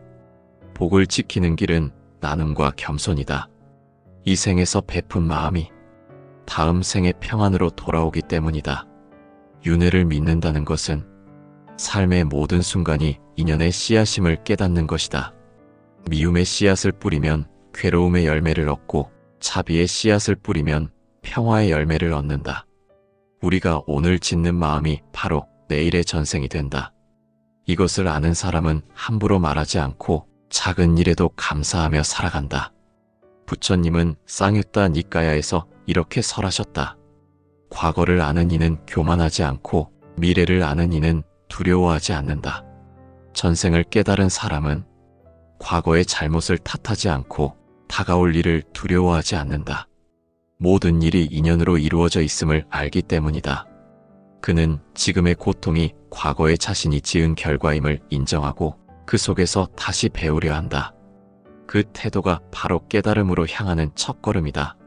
복을 지키는 길은 나눔과 겸손이다. 이 생에서 베푼 마음이 다음 생의 평안으로 돌아오기 때문이다. 윤회를 믿는다는 것은 삶의 모든 순간이 인연의 씨앗임을 깨닫는 것이다. 미움의 씨앗을 뿌리면 괴로움의 열매를 얻고 자비의 씨앗을 뿌리면 평화의 열매를 얻는다. 우리가 오늘 짓는 마음이 바로 내일의 전생이 된다. 이것을 아는 사람은 함부로 말하지 않고 작은 일에도 감사하며 살아간다. 부처님은 쌍유타 니까야에서 이렇게 설하셨다. 과거를 아는 이는 교만하지 않고 미래를 아는 이는 두려워하지 않는다. 전생을 깨달은 사람은 과거의 잘못을 탓하지 않고 다가올 일을 두려워하지 않는다. 모든 일이 인연으로 이루어져 있음을 알기 때문이다. 그는 지금의 고통이 과거의 자신이 지은 결과임을 인정하고 그 속에서 다시 배우려 한다. 그 태도가 바로 깨달음으로 향하는 첫걸음이다.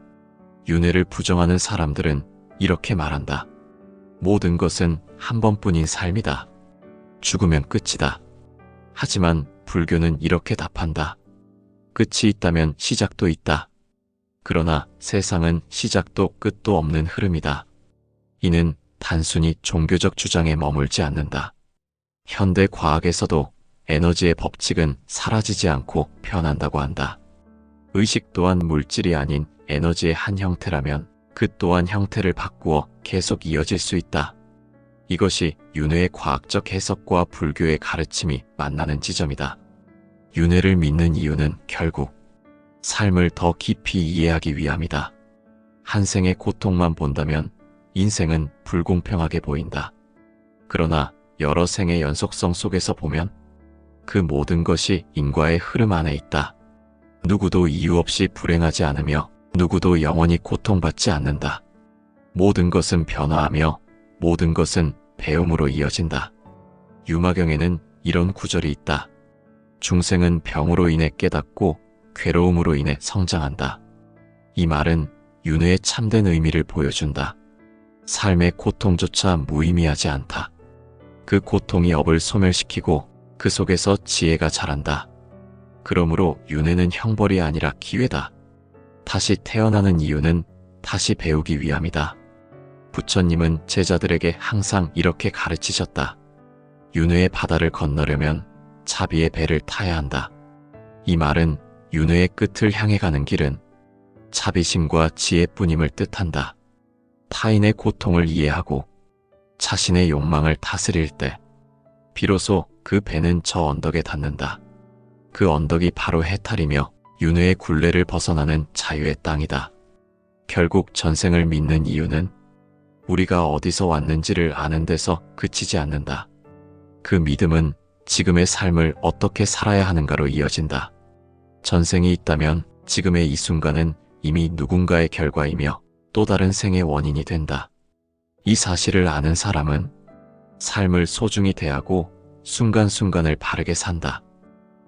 윤회를 부정하는 사람들은 이렇게 말한다. 모든 것은 한 번뿐인 삶이다. 죽으면 끝이다. 하지만 불교는 이렇게 답한다. 끝이 있다면 시작도 있다. 그러나 세상은 시작도 끝도 없는 흐름이다. 이는 단순히 종교적 주장에 머물지 않는다. 현대 과학에서도 에너지의 법칙은 사라지지 않고 변한다고 한다. 의식 또한 물질이 아닌 에너지의 한 형태라면 그 또한 형태를 바꾸어 계속 이어질 수 있다. 이것이 윤회의 과학적 해석과 불교의 가르침이 만나는 지점이다. 윤회를 믿는 이유는 결국 삶을 더 깊이 이해하기 위함이다. 한 생의 고통만 본다면 인생은 불공평하게 보인다. 그러나 여러 생의 연속성 속에서 보면 그 모든 것이 인과의 흐름 안에 있다. 누구도 이유 없이 불행하지 않으며 누구도 영원히 고통받지 않는다. 모든 것은 변화하며 모든 것은 배움으로 이어진다. 유마경에는 이런 구절이 있다. 중생은 병으로 인해 깨닫고 괴로움으로 인해 성장한다. 이 말은 윤회의 참된 의미를 보여준다. 삶의 고통조차 무의미하지 않다. 그 고통이 업을 소멸시키고 그 속에서 지혜가 자란다. 그러므로 윤회는 형벌이 아니라 기회다. 다시 태어나는 이유는 다시 배우기 위함이다. 부처님은 제자들에게 항상 이렇게 가르치셨다. 윤회의 바다를 건너려면 자비의 배를 타야 한다. 이 말은 윤회의 끝을 향해 가는 길은 자비심과 지혜뿐임을 뜻한다. 타인의 고통을 이해하고 자신의 욕망을 다스릴 때 비로소 그 배는 저 언덕에 닿는다. 그 언덕이 바로 해탈이며 윤회의 굴레를 벗어나는 자유의 땅이다. 결국 전생을 믿는 이유는 우리가 어디서 왔는지를 아는 데서 그치지 않는다. 그 믿음은 지금의 삶을 어떻게 살아야 하는가로 이어진다. 전생이 있다면 지금의 이 순간은 이미 누군가의 결과이며 또 다른 생의 원인이 된다. 이 사실을 아는 사람은 삶을 소중히 대하고 순간순간을 바르게 산다.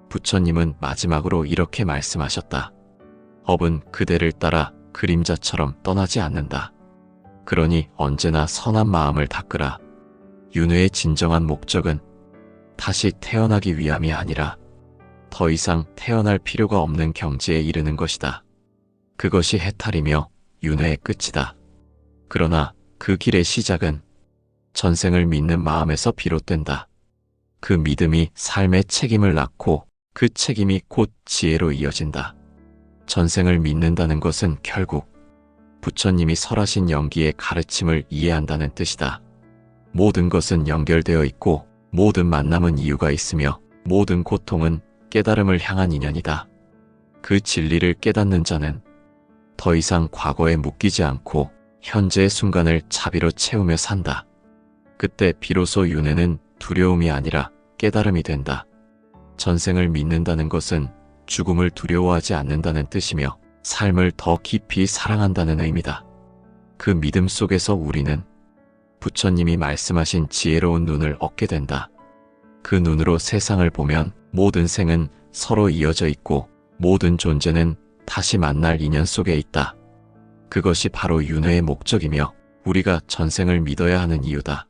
부처님은 마지막으로 이렇게 말씀하셨다. 업은 그대를 따라 그림자처럼 떠나지 않는다. 그러니 언제나 선한 마음을 닦으라. 윤회의 진정한 목적은 다시 태어나기 위함이 아니라 더 이상 태어날 필요가 없는 경지에 이르는 것이다. 그것이 해탈이며 윤회의 끝이다. 그러나 그 길의 시작은 전생을 믿는 마음에서 비롯된다. 그 믿음이 삶의 책임을 낳고 그 책임이 곧 지혜로 이어진다. 전생을 믿는다는 것은 결국 부처님이 설하신 연기의 가르침을 이해한다는 뜻이다. 모든 것은 연결되어 있고 모든 만남은 이유가 있으며 모든 고통은 깨달음을 향한 인연이다. 그 진리를 깨닫는 자는 더 이상 과거에 묶이지 않고 현재의 순간을 자비로 채우며 산다. 그때 비로소 윤회는 두려움이 아니라 깨달음이 된다. 전생을 믿는다는 것은 죽음을 두려워하지 않는다는 뜻이며 삶을 더 깊이 사랑한다는 의미다. 그 믿음 속에서 우리는 부처님이 말씀하신 지혜로운 눈을 얻게 된다. 그 눈으로 세상을 보면 모든 생은 서로 이어져 있고 모든 존재는 다시 만날 인연 속에 있다. 그것이 바로 윤회의 목적이며 우리가 전생을 믿어야 하는 이유다.